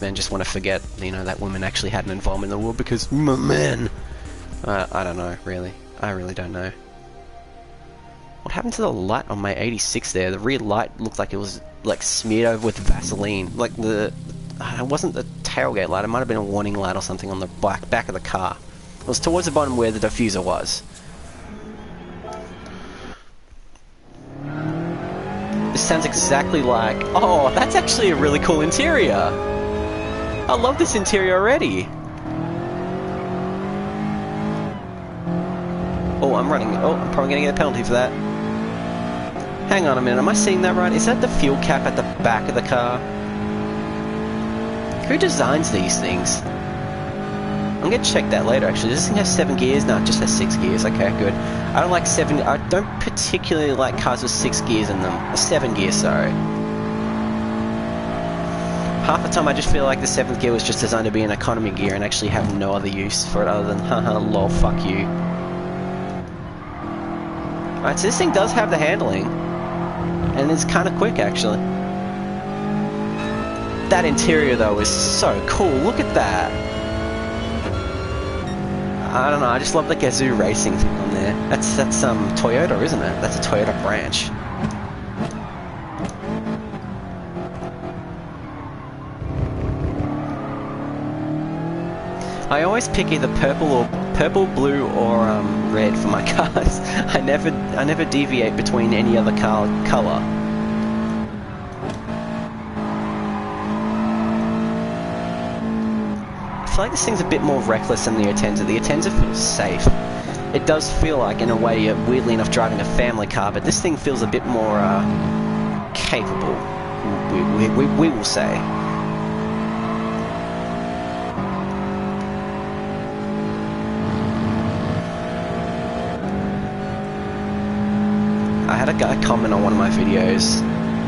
men just want to forget, you know, that women actually had an involvement in the war because men. I don't know, really. I really don't know. What happened to the light on my 86 there? The rear light looked like it was like smeared over with Vaseline. Like it wasn't the tailgate light. It might have been a warning light or something on the back of the car. It was towards the bottom where the diffuser was. This sounds exactly like... Oh, that's actually a really cool interior! I love this interior already! Oh, I'm probably gonna get a penalty for that. Hang on a minute, am I seeing that right? Is that the fuel cap at the back of the car? Who designs these things? I'm gonna check that later, actually. Does this thing have 7 gears? No, it just has 6 gears. Okay, good. I don't like 7... I don't particularly like cars with 6 gears in them. 7 gears, sorry. Half the time I just feel like the 7th gear was just designed to be an economy gear and actually have no other use for it other than, haha, lol, fuck you. Alright, so this thing does have the handling. And it's kind of quick, actually. That interior, though, is so cool. Look at that. I don't know, I just love the Gazoo Racing thing on there. That's Toyota, isn't it? That's a Toyota branch. I always pick either purple, blue, or red for my cars. I never deviate between any other color. I feel like this thing's a bit more reckless than the Atenza. The Atenza feels safe. It does feel like, in a way, you're weirdly enough driving a family car, but this thing feels a bit more capable, we will say. a comment on one of my videos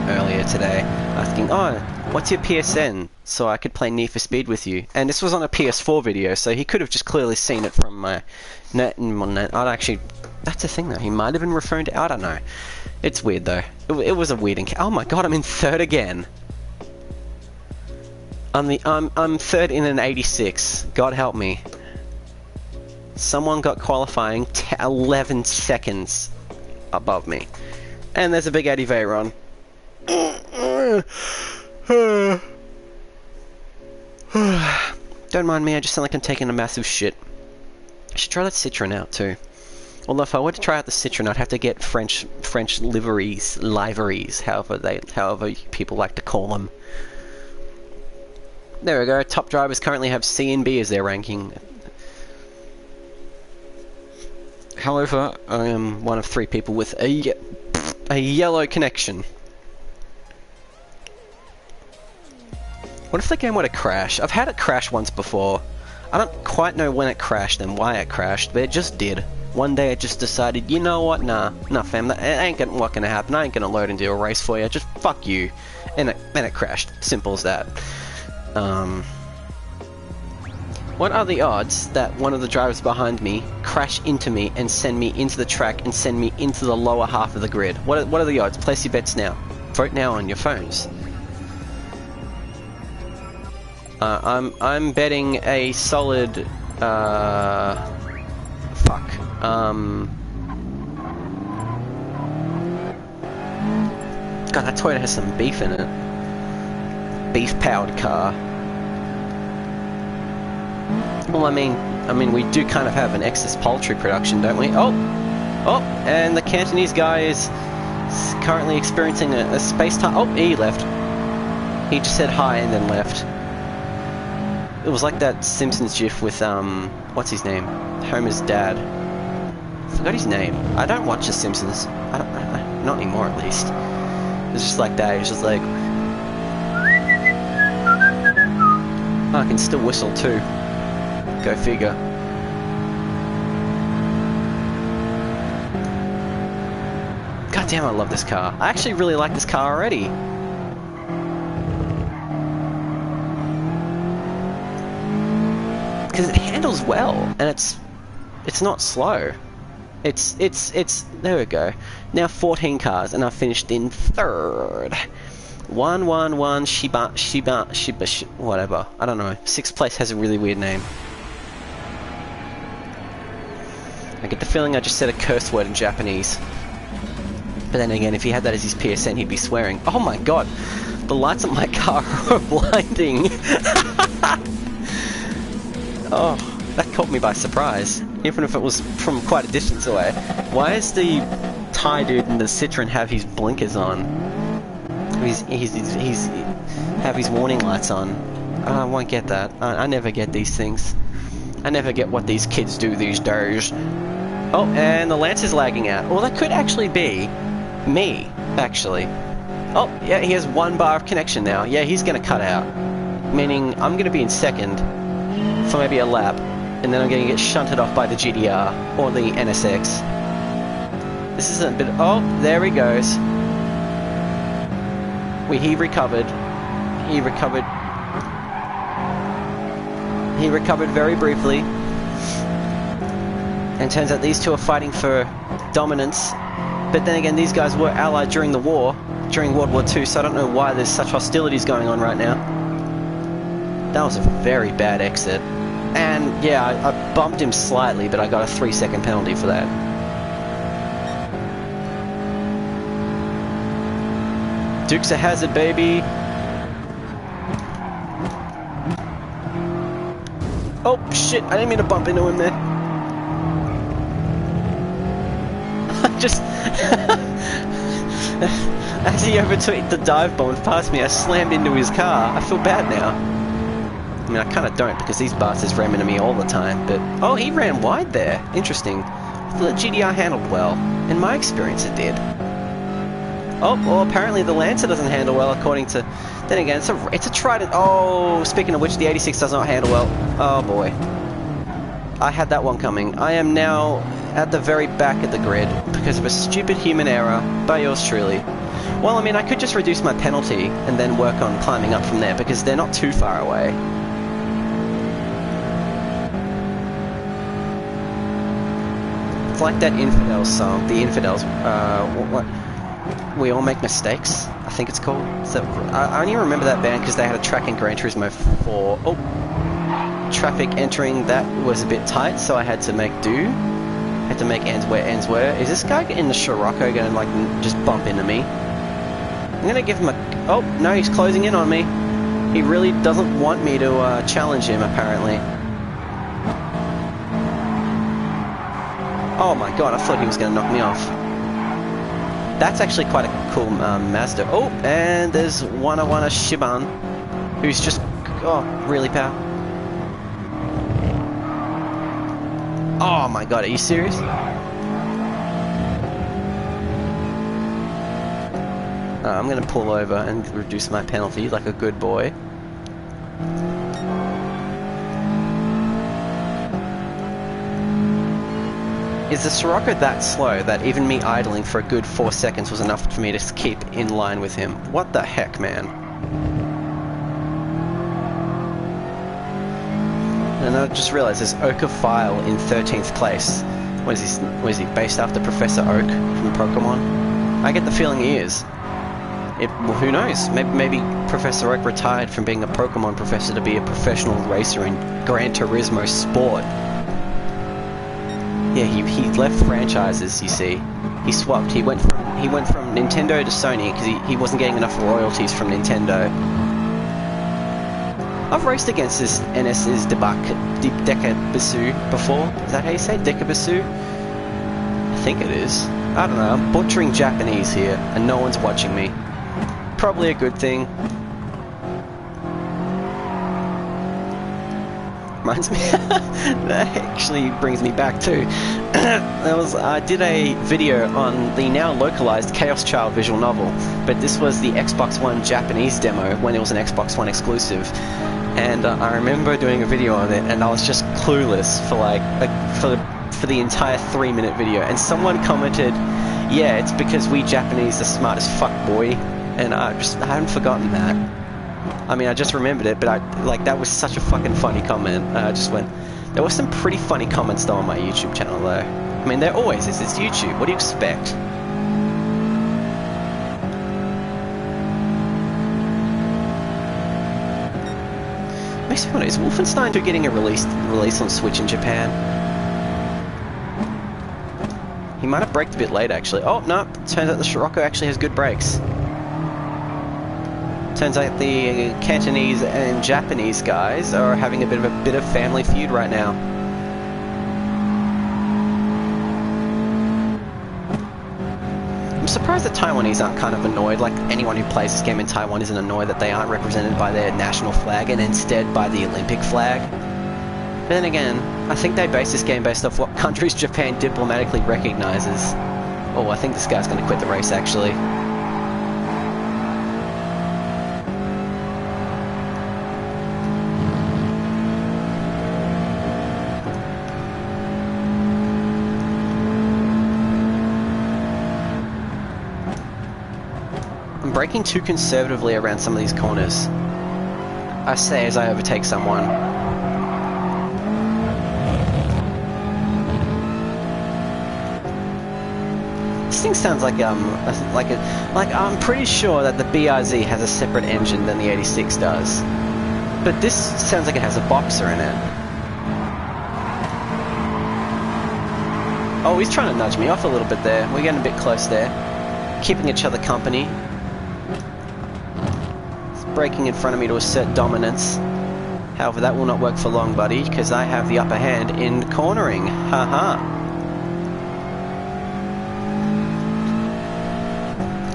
earlier today asking, oh, what's your PSN so I could play Need for Speed with you? And this was on a PS4 video, so he could have just clearly seen it from my net and my net. I'd actually, that's the thing though, he might have been referring to, I don't know. It's weird though. It was a weird oh my god, I'm in third again. I'm third in an 86. God help me. Someone got qualifying 11 seconds above me. And there's a big Eddie Veyron. Don't mind me, I just sound like I'm taking a massive shit. I should try that Citroen out too. Although if I were to try out the Citroen, I'd have to get French liveries, however people like to call them. There we go. Top drivers currently have C and B as their ranking. However, I am one of 3 people with a yellow connection. What if the game were to crash? I've had it crash once before. I don't quite know when it crashed and why it crashed, but it just did. One day it just decided, you know what, nah fam, that ain't gonna happen. I ain't gonna load and do a race for you, just fuck you. And it crashed. Simple as that. What are the odds that one of the drivers behind me crash into me and send me into the track and send me into the lower half of the grid? What are the odds? Place your bets now. Vote now on your phones. I'm betting a solid fuck. God, that Toyota has some beef in it. Beef-powered car. Well, I mean, we do kind of have an excess poultry production, don't we? Oh, and the Cantonese guy is currently experiencing a space time. Oh, he left. He just said hi and then left. It was like that Simpsons gif with what's his name? Homer's dad. I forgot his name. I don't watch The Simpsons. I don't, not anymore at least. It's just like that. It's just like, oh, I can still whistle too. Go figure. God damn, I love this car. I actually really like this car already. Because it handles well, and it's not slow. It's there we go. Now 14 cars, and I finished in third. 111 Shiba, whatever. I don't know. 6th place has a really weird name. I get the feeling I just said a curse word in Japanese. But then again, if he had that as his PSN, he'd be swearing. Oh my god! The lights on my car are blinding! Oh, that caught me by surprise. Even if it was from quite a distance away. Why is the Thai dude in the Citroen have his blinkers on? He's have his warning lights on. I won't get that. I never get these things. I never get what these kids do these days. Oh, and the Lance is lagging out. Well, that could actually be me, actually. Oh, yeah, he has 1 bar of connection now. Yeah, he's going to cut out. Meaning, I'm going to be in second for maybe a lap, and then I'm going to get shunted off by the GDR or the NSX. This is a bit... Oh, there he goes. He recovered. He recovered very briefly. And turns out these two are fighting for dominance. But then again, these guys were allied during the war, during World War II, so I don't know why there's such hostilities going on right now. That was a very bad exit. And yeah, I bumped him slightly, but I got a 3-second penalty for that. Duke's a hazard, baby. Oh shit, I didn't mean to bump into him there. Just as he overtook the dive bomb past me, I slammed into his car. I feel bad now. I mean, I kind of don't, because these bastards ram into me all the time, but... Oh, he ran wide there. Interesting. I thought the GDR handled well. In my experience, it did. Oh, well, apparently the Lancer doesn't handle well, according to... Then again, it's a Trident... Oh, speaking of which, the 86 does not handle well. Oh, boy. I had that one coming. I am now at the very back of the grid because of a stupid human error by yours truly. Well, I mean, I could just reduce my penalty and then work on climbing up from there because they're not too far away. It's like that Infidels song, the Infidels, what? We All Make Mistakes, I think it's called. So, I only remember that band because they had a track in Gran Turismo 4. Oh, traffic entering, that was a bit tight, so I had to make do. Had to make ends where ends were. Is this guy in the Scirocco gonna like just bump into me? I'm gonna give him a... Oh, no, he's closing in on me. He really doesn't want me to challenge him, apparently. Oh my god, I thought he was gonna knock me off. That's actually quite a cool Mazda. Oh, and there's Wana Shiban, who's just, oh, really powerful. Oh my god, are you serious? I'm gonna pull over and reduce my penalty like a good boy. Is the Scirocco that slow that even me idling for a good 4 seconds was enough for me to keep in line with him? What the heck, man? And I just realized there's Oak-a-File in 13th place. What is he, based after Professor Oak from Pokemon? I get the feeling he is. Well, who knows? Maybe Professor Oak retired from being a Pokemon professor to be a professional racer in Gran Turismo Sport. Yeah, he left franchises, you see. He swapped. He went from Nintendo to Sony because he wasn't getting enough royalties from Nintendo. I've raced against this NS's Dekabasu before. Is that how you say it? Dekabasu? I think it is. I don't know. I'm butchering Japanese here, and no one's watching me. Probably a good thing. Reminds me, that actually brings me back too. I did a video on the now localized Chaos Child visual novel, but this was the Xbox One Japanese demo when it was an Xbox One exclusive. And I remember doing a video on it, and I was just clueless for for the entire 3-minute video. And someone commented, "Yeah, it's because we Japanese are smart as fuck, boy." And I hadn't forgotten that. I mean, I just remembered it, but that was such a fucking funny comment. I just went, there were some pretty funny comments though on my YouTube channel though. I mean, there always is, it's YouTube, what do you expect? Makes me wonder, is Wolfenstein 2 getting a release on Switch in Japan? He might have braked a bit late actually. Oh, no, turns out the Scirocco actually has good brakes. Turns out the Cantonese and Japanese guys are having a bit of family feud right now. I'm surprised that Taiwanese aren't kind of annoyed, like anyone who plays this game in Taiwan isn't annoyed that they aren't represented by their national flag and instead by the Olympic flag. But then again, I think they base this game based off what countries Japan diplomatically recognizes. Oh, I think this guy's going to quit the race actually. Braking too conservatively around some of these corners, I say as I overtake someone. This thing sounds like I'm pretty sure that the BRZ has a separate engine than the 86 does, but this sounds like it has a boxer in it. Oh, he's trying to nudge me off a little bit there. We're getting a bit close there, keeping each other company. Braking in front of me to assert dominance. However, that will not work for long, buddy, because I have the upper hand in cornering. Haha.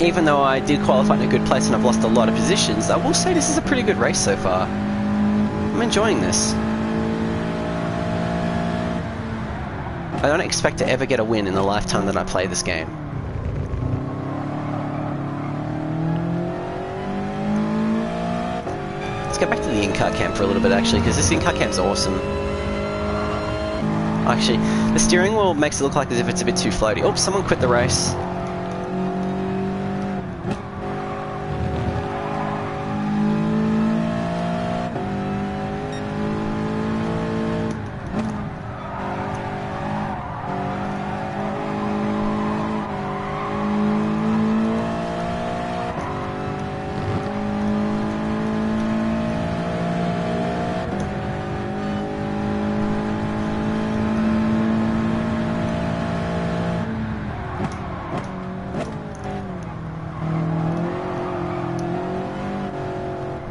Even though I did qualify in a good place and I've lost a lot of positions, I will say this is a pretty good race so far. I'm enjoying this. I don't expect to ever get a win in the lifetime that I play this game. Let's go back to the in-car cam for a little bit actually, because this in-car cam's awesome. Actually, the steering wheel makes it look like as if it's a bit too floaty. Oops, someone quit the race.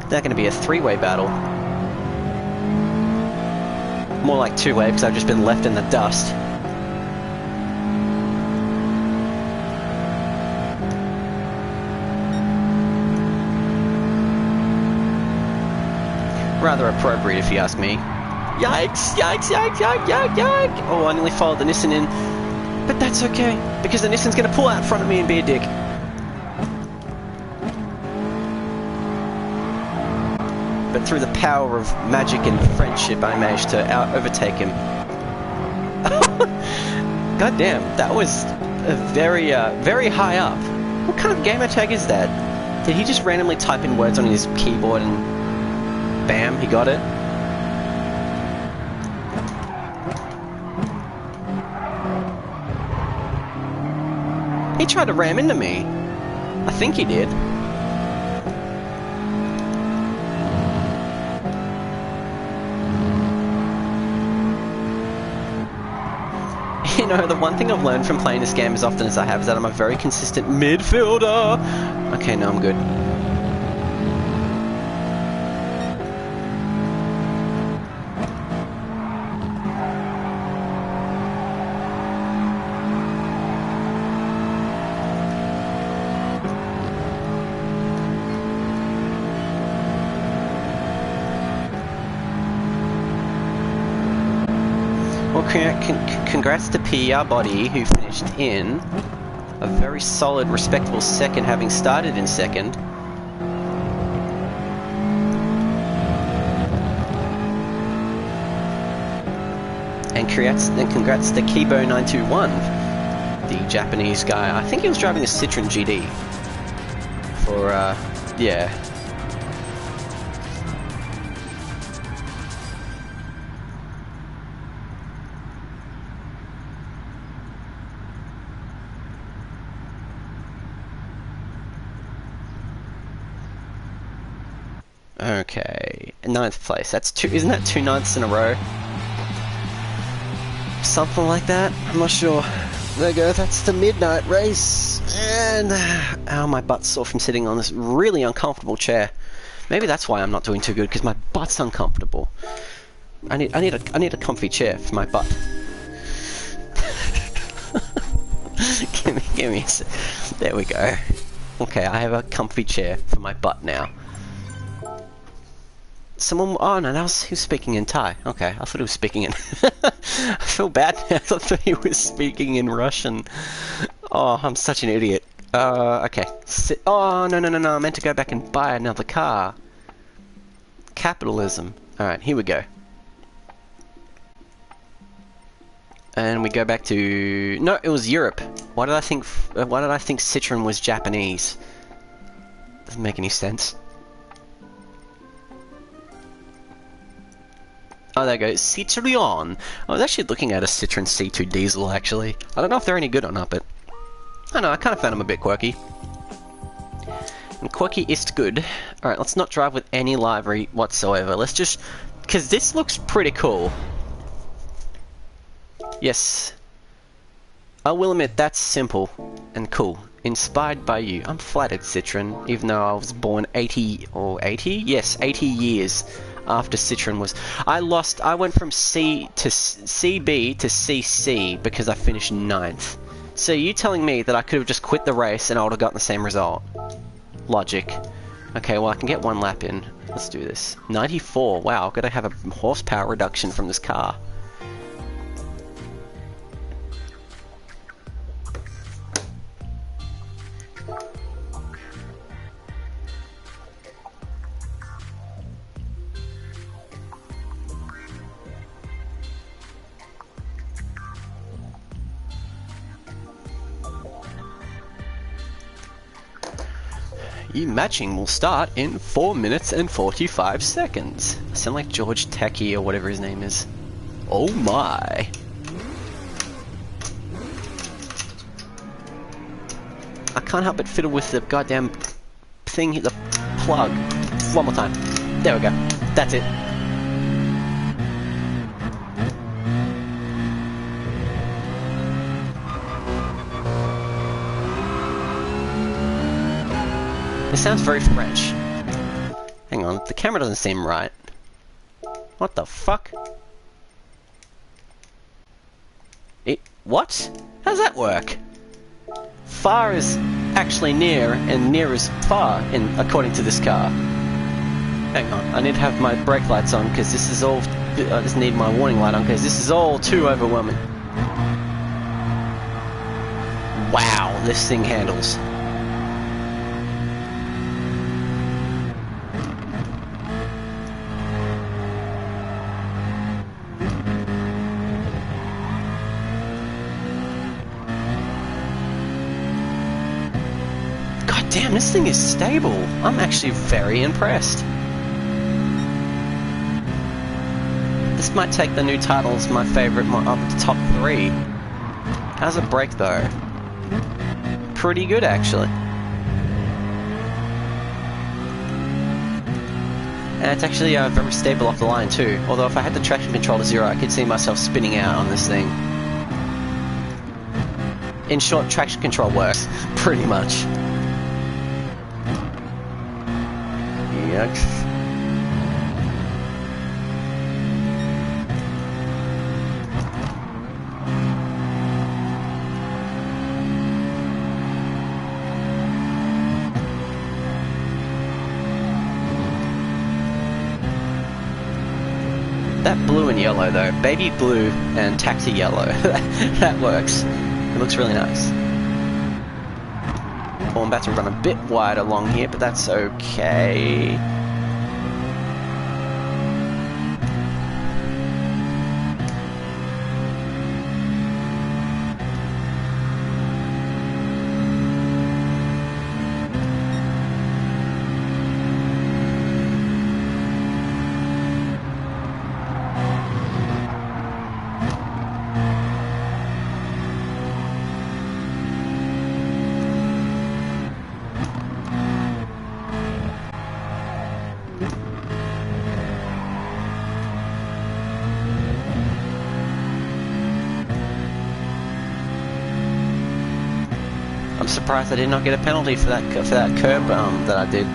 They're going to be a three-way battle. More like two-way because I've just been left in the dust. Rather appropriate if you ask me. Yikes, yikes, yikes, yikes, yikes, yikes! Oh, I nearly followed the Nissan in. But that's okay, because the Nissan's going to pull out in front of me and be a dick. But through the power of magic and friendship, I managed to overtake him. God damn, that was a very, very high up. What kind of gamer tag is that? Did he just randomly type in words on his keyboard and bam, he got it? He tried to ram into me. I think he did. You know, the one thing I've learned from playing this game as often as I have is that I'm a very consistent midfielder. Okay, no, I'm good. Congrats to PR Body, who finished in a very solid, respectable second, having started in second. And congrats to Kibo921, the Japanese guy. I think he was driving a Citroen GD. For, yeah. Okay, 9th place. That's two. Isn't that 2 9ths in a row? Something like that. I'm not sure. There you go. That's the midnight race, and ow, my butt's sore from sitting on this really uncomfortable chair. Maybe that's why I'm not doing too good, because my butt's uncomfortable. I need a comfy chair for my butt. give me a sec. There we go. Okay, I have a comfy chair for my butt now. Someone, oh no, he was speaking in Thai. Okay, I thought he was speaking in, I feel bad now, I thought he was speaking in Russian. Oh, I'm such an idiot. Okay. Oh, no, I meant to go back and buy another car. Capitalism. Alright, here we go. And we go back to, no, it was Europe. Why did I think Citroen was Japanese? Doesn't make any sense. Oh, there you go. Citroen. I was actually looking at a Citroen C2 diesel, actually. I don't know if they're any good or not, but I don't know, I kind of found them a bit quirky. And quirky is good. Alright, let's not drive with any livery whatsoever. Let's just, because this looks pretty cool. Yes. I will admit, that's simple and cool. Inspired by you. I'm flattered, Citroen, even though I was born 80 Yes, 80 years after Citroen was. I went from C to CB to CC because I finished 9th. So you telling me that I could have just quit the race and I would have gotten the same result? Logic. Okay, well I can get one lap in. Let's do this. 94. Wow, I've got to have a horsepower reduction from this car. Matching will start in 4 minutes and 45 seconds. I sound like George Techie or whatever his name is. Oh my. I can't help but fiddle with the goddamn thing, the plug. One more time. There we go. That's it. This sounds very French. Hang on, the camera doesn't seem right. What the fuck? What? How does that work? Far is actually near, and near is far, according to this car. Hang on, I need to have my brake lights on, because this is all... I just need my warning light on, because this is all too overwhelming. Wow, this thing handles. Damn, this thing is stable. I'm actually very impressed. This might take the new title as my favourite up the top 3. How's it brake though? Pretty good actually. And it's actually very stable off the line too. Although if I had the traction control to 0, I could see myself spinning out on this thing. In short, traction control works. Pretty much. That blue and yellow though, baby blue and taxi yellow, that works. It looks really nice. Well, I'm about to run a bit wide along here, but that's okay. I'm surprised I did not get a penalty for that curb that I did.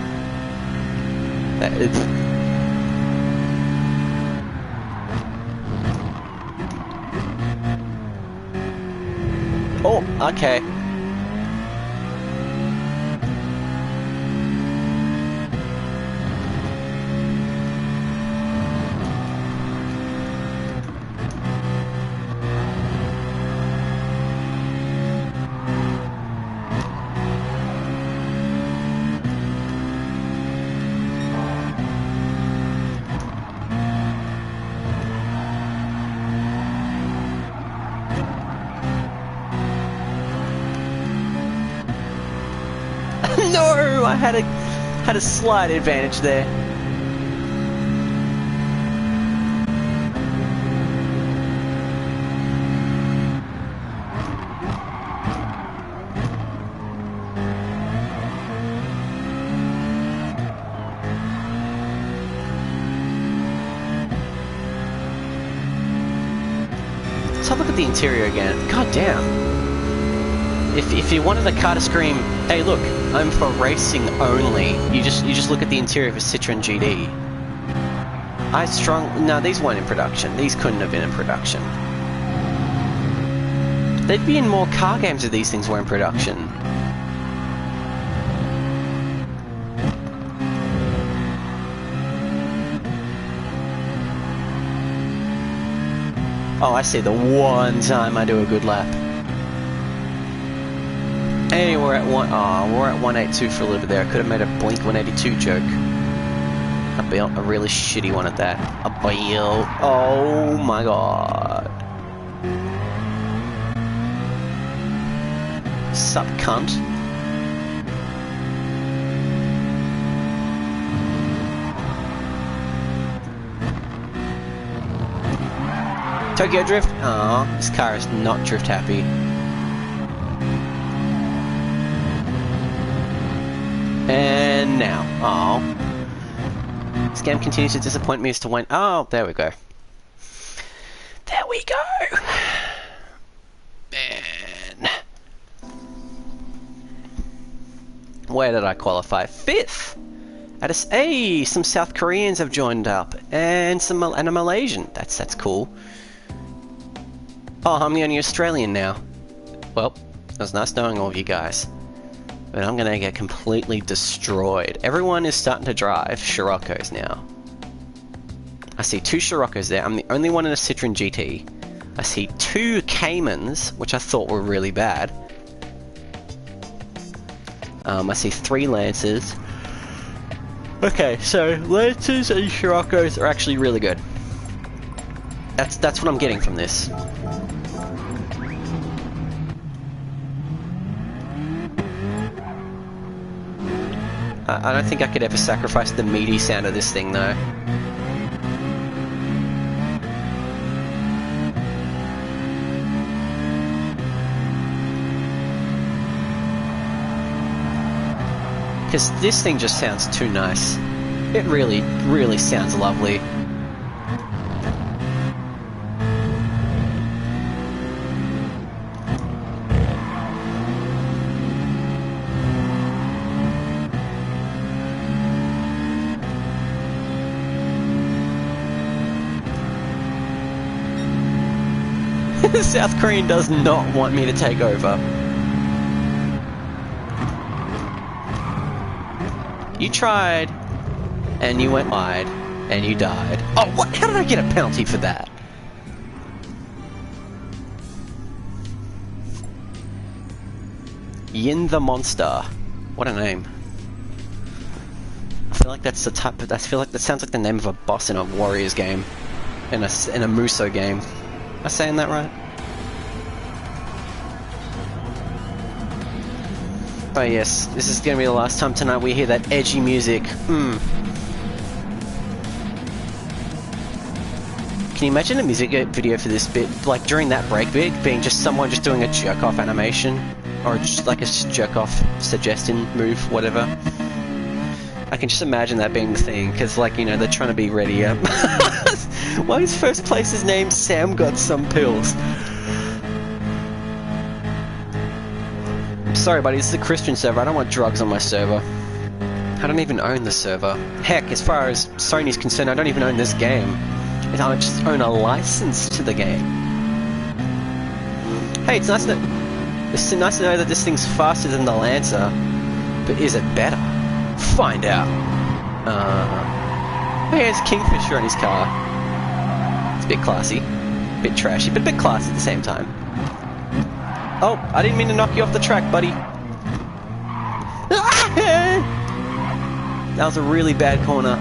Oh, okay. No, I had a slight advantage there. Let's have a look at the interior again. God damn. If you wanted the car to scream, hey look, I'm for racing only, you just look at the interior of a Citroen GD. No, these weren't in production. These couldn't have been in production. They'd be in more car games if these things were in production. Oh, I see, the one time I do a good lap. Hey, we're at 182 for a little bit there. I could have made a Blink 182 joke. A really shitty one at that. Oh my god. Sup, cunt. Tokyo Drift? Oh, this car is not drift happy. And now. Oh. This game continues to disappoint me as to when... Oh, there we go. There we go! Man. Where did I qualify? 5th! Hey, some South Koreans have joined up. And a Malaysian. That's cool. Oh, I'm the only Australian now. Well, it was nice knowing all of you guys. But I'm gonna get completely destroyed. Everyone is starting to drive Scirocco's now. I see 2 Scirocco's there. I'm the only one in a Citroen GT. I see 2 Caymans, which I thought were really bad. I see 3 Lancers. Okay, so Lancers and Scirocco's are actually really good. That's what I'm getting from this. I don't think I could ever sacrifice the meaty sound of this thing, though. Because this thing just sounds too nice. It really, really sounds lovely. South Korean does not want me to take over. You tried, and you went wide, and you died. Oh, what? How did I get a penalty for that? Yin the Monster. What a name. I feel like that's the type of... I feel like that sounds like the name of a boss in a Warriors game. In a Muso game. Am I saying that right? Oh yes, this is going to be the last time tonight we hear that edgy music. Can you imagine a music video for this bit, like during that break bit, being just someone just doing a jerk-off animation? Or just like a jerk-off suggestion move, whatever. I can just imagine that being the thing, because like, you know, they're trying to be ready. Why is first place's name Sam Got Some Pills? Sorry buddy, this is a Christian server, I don't want drugs on my server. I don't even own the server. Heck, as far as Sony's concerned, I don't even own this game. I just own a license to the game. Hey, it's nice to know that this thing's faster than the Lancer, but is it better? Find out. Oh, he has Kingfisher on his car. It's a bit classy, a bit trashy, but a bit classy at the same time. Oh, I didn't mean to knock you off the track, buddy. That was a really bad corner.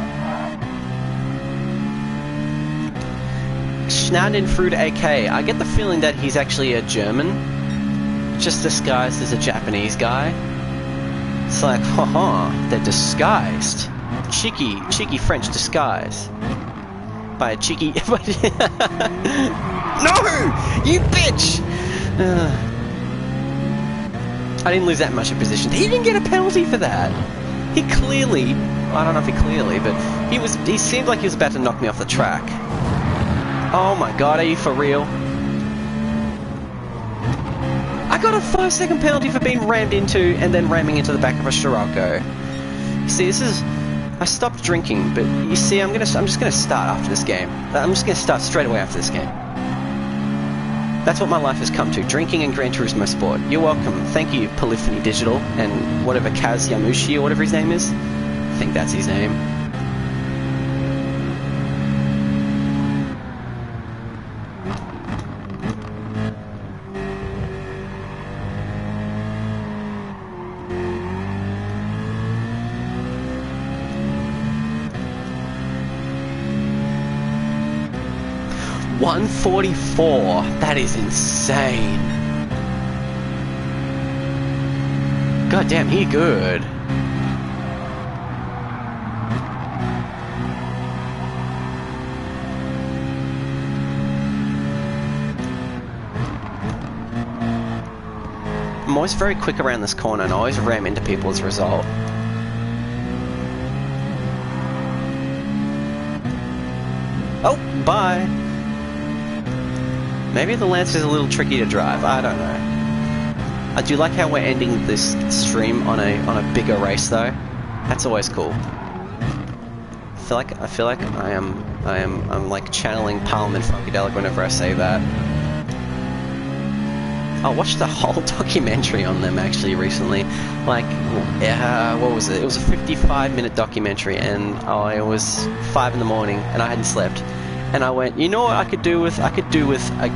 Schnadenfruit AK. I get the feeling that he's actually a German, just disguised as a Japanese guy. It's like, haha, they're disguised. Cheeky French disguise. By a cheeky... No! You bitch! I didn't lose that much of position. He didn't get a penalty for that. He clearly... I don't know if he clearly, but he seemed like he was about to knock me off the track. Oh my god, are you for real? I got a 5-second penalty for being rammed into and then ramming into the back of a Scirocco. You see, this is... I stopped drinking, but you see, I'm just gonna start after this game. I'm just gonna start straight away after this game. That's what my life has come to, drinking and Gran Turismo Sport. You're welcome. Thank you, Polyphony Digital, and whatever Kaz Yamushi or whatever his name is. I think that's his name. $144. That is insane. God damn, he good. I'm always very quick around this corner and I always ram into people as a result. Oh, bye! Maybe the Lancer is a little tricky to drive, I don't know. I do like how we're ending this stream on a bigger race though. That's always cool. I feel like I'm like channeling Parliament Funkadelic whenever I say that. I watched the whole documentary on them actually recently. Like, what was it? It was a 55-minute documentary, and it was 5 in the morning, and I hadn't slept. And I went, you know what I could do with a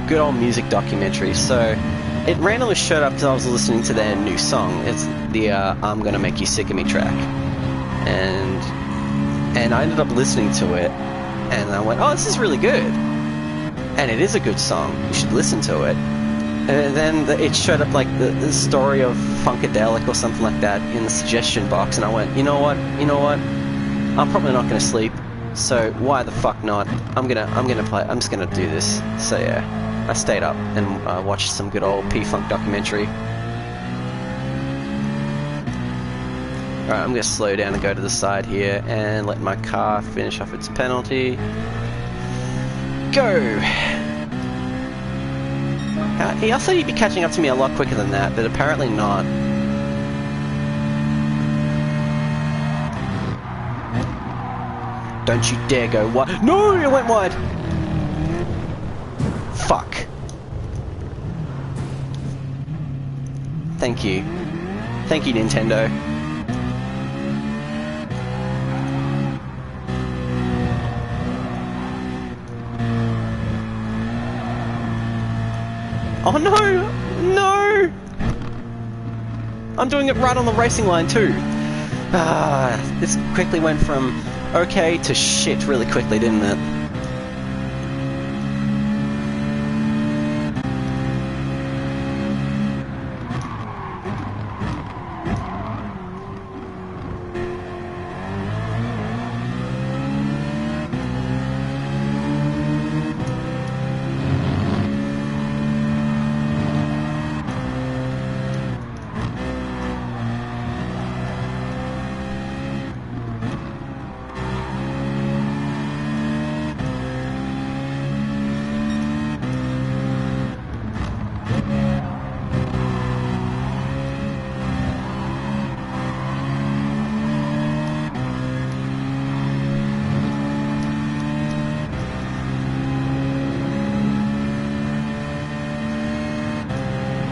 good old music documentary. So it randomly showed up because I was listening to their new song. It's the "I'm Gonna Make You Sick of Me" track, and I ended up listening to it, and I went, oh, this is really good, and it is a good song. You should listen to it. And then it showed up like the story of Funkadelic or something like that in the suggestion box, and I went, you know what? I'm probably not going to sleep, so why the fuck not? I'm just gonna do this. So yeah, I stayed up and watched some good old P-Funk documentary. Alright, I'm gonna slow down and go to the side here and let my car finish off its penalty. Go! I thought he'd be catching up to me a lot quicker than that, but apparently not. Don't you dare go wide. No, it went wide! Fuck. Thank you. Thank you, Nintendo. Oh no! No! I'm doing it right on the racing line too. This quickly went from okay to shit really quickly, didn't it?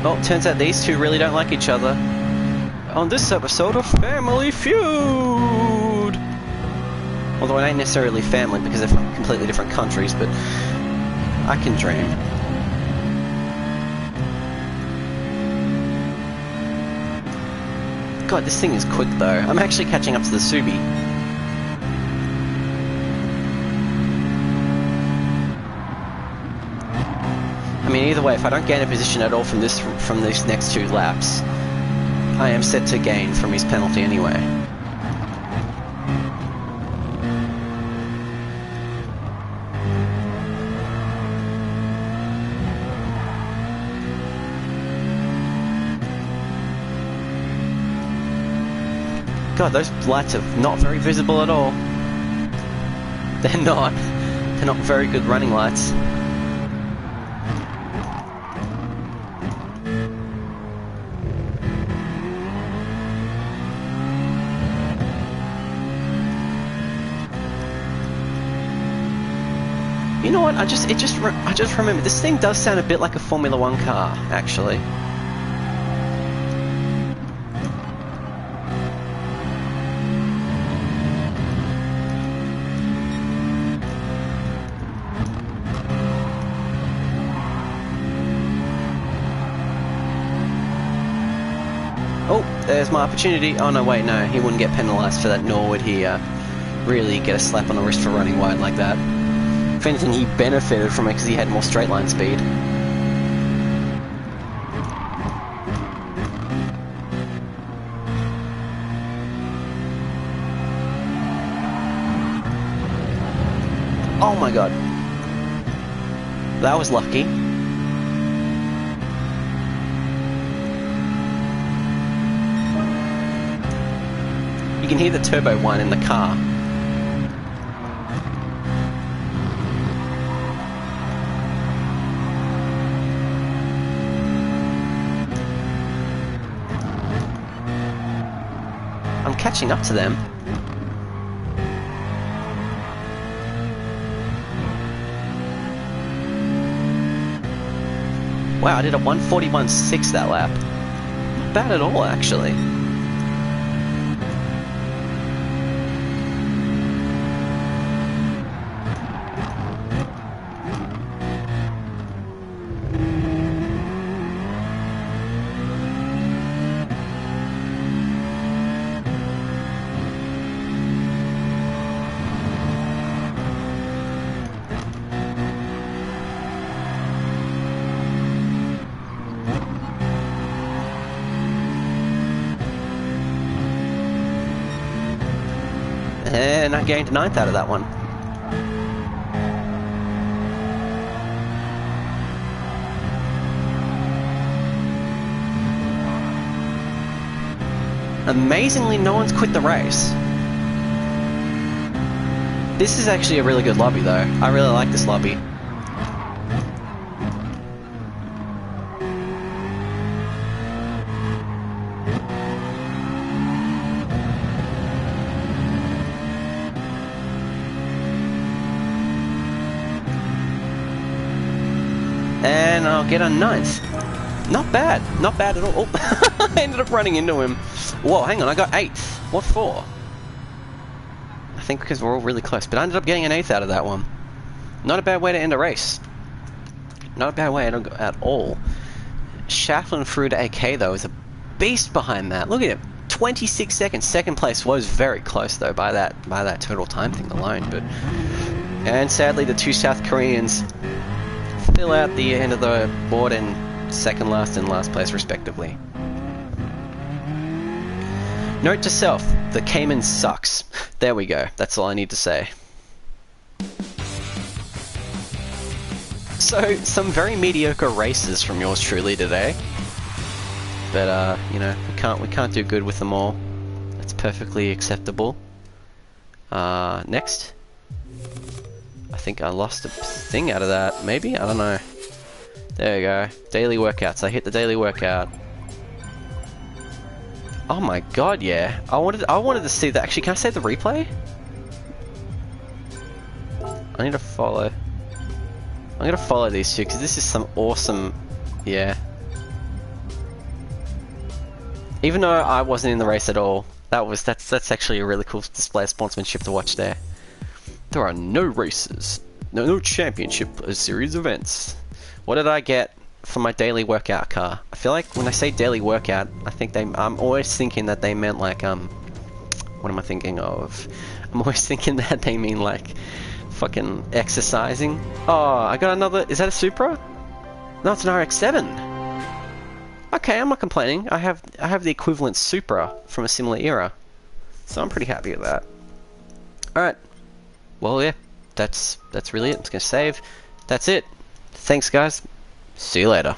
Well, turns out these two really don't like each other. On this episode of Family Feud! Although it ain't necessarily family because they're from completely different countries, but I can dream. God, this thing is quick though. I'm actually catching up to the Subi. I mean, either way, if I don't gain a position at all from these next 2 laps, I am set to gain from his penalty anyway. God, those lights are not very visible at all. They're not. They're not very good running lights. You know what? I just remember this thing does sound a bit like a Formula 1 car, actually. Oh, there's my opportunity. Oh no, wait, no, he wouldn't get penalised for that, nor would he really get a slap on the wrist for running wide like that. If anything, he benefited from it because he had more straight line speed. Oh my god. That was lucky. You can hear the turbo whine in the car. I'm catching up to them. Wow, I did a 141.6 that lap. Not bad at all, actually. And I gained 9th out of that one. Amazingly, no one's quit the race. This is actually a really good lobby though. I really like this lobby. And I'll get a 9th. Not bad. Not bad at all. Oh, I ended up running into him. Whoa, hang on, I got 8th. What for? I think because we're all really close. But I ended up getting an 8th out of that one. Not a bad way to end a race. Not a bad way at all. Shaflin through to AK though is a beast behind that. Look at him. 26 seconds. Second place was very close though by that total time thing alone. But and sadly the two South Koreans fill out the end of the board in second last and last place respectively. Note to self, the Cayman sucks. There we go, that's all I need to say. So, some very mediocre races from yours truly today. But you know, we can't do good with them all. That's perfectly acceptable. Next. I think I lost a thing out of that, maybe? I don't know. There we go. Daily workouts. I hit the daily workout. Oh my god, yeah. I wanted to see that. Actually, can I save the replay? I need to follow. I'm gonna follow these two because this is some awesome, yeah. Even though I wasn't in the race at all, that's actually a really cool display of sportsmanship to watch there. There are no races, no championship series events. What did I get for my daily workout car? I feel like when I say daily workout, I'm always thinking that they meant like what am I thinking of? I'm always thinking that they mean like fucking exercising. Oh, I got another. Is that a Supra? No, it's an RX-7. Okay, I'm not complaining. I have the equivalent Supra from a similar era, so I'm pretty happy with that. All right. Well, yeah, that's really it. I'm just gonna save. That's it. Thanks, guys. See you later.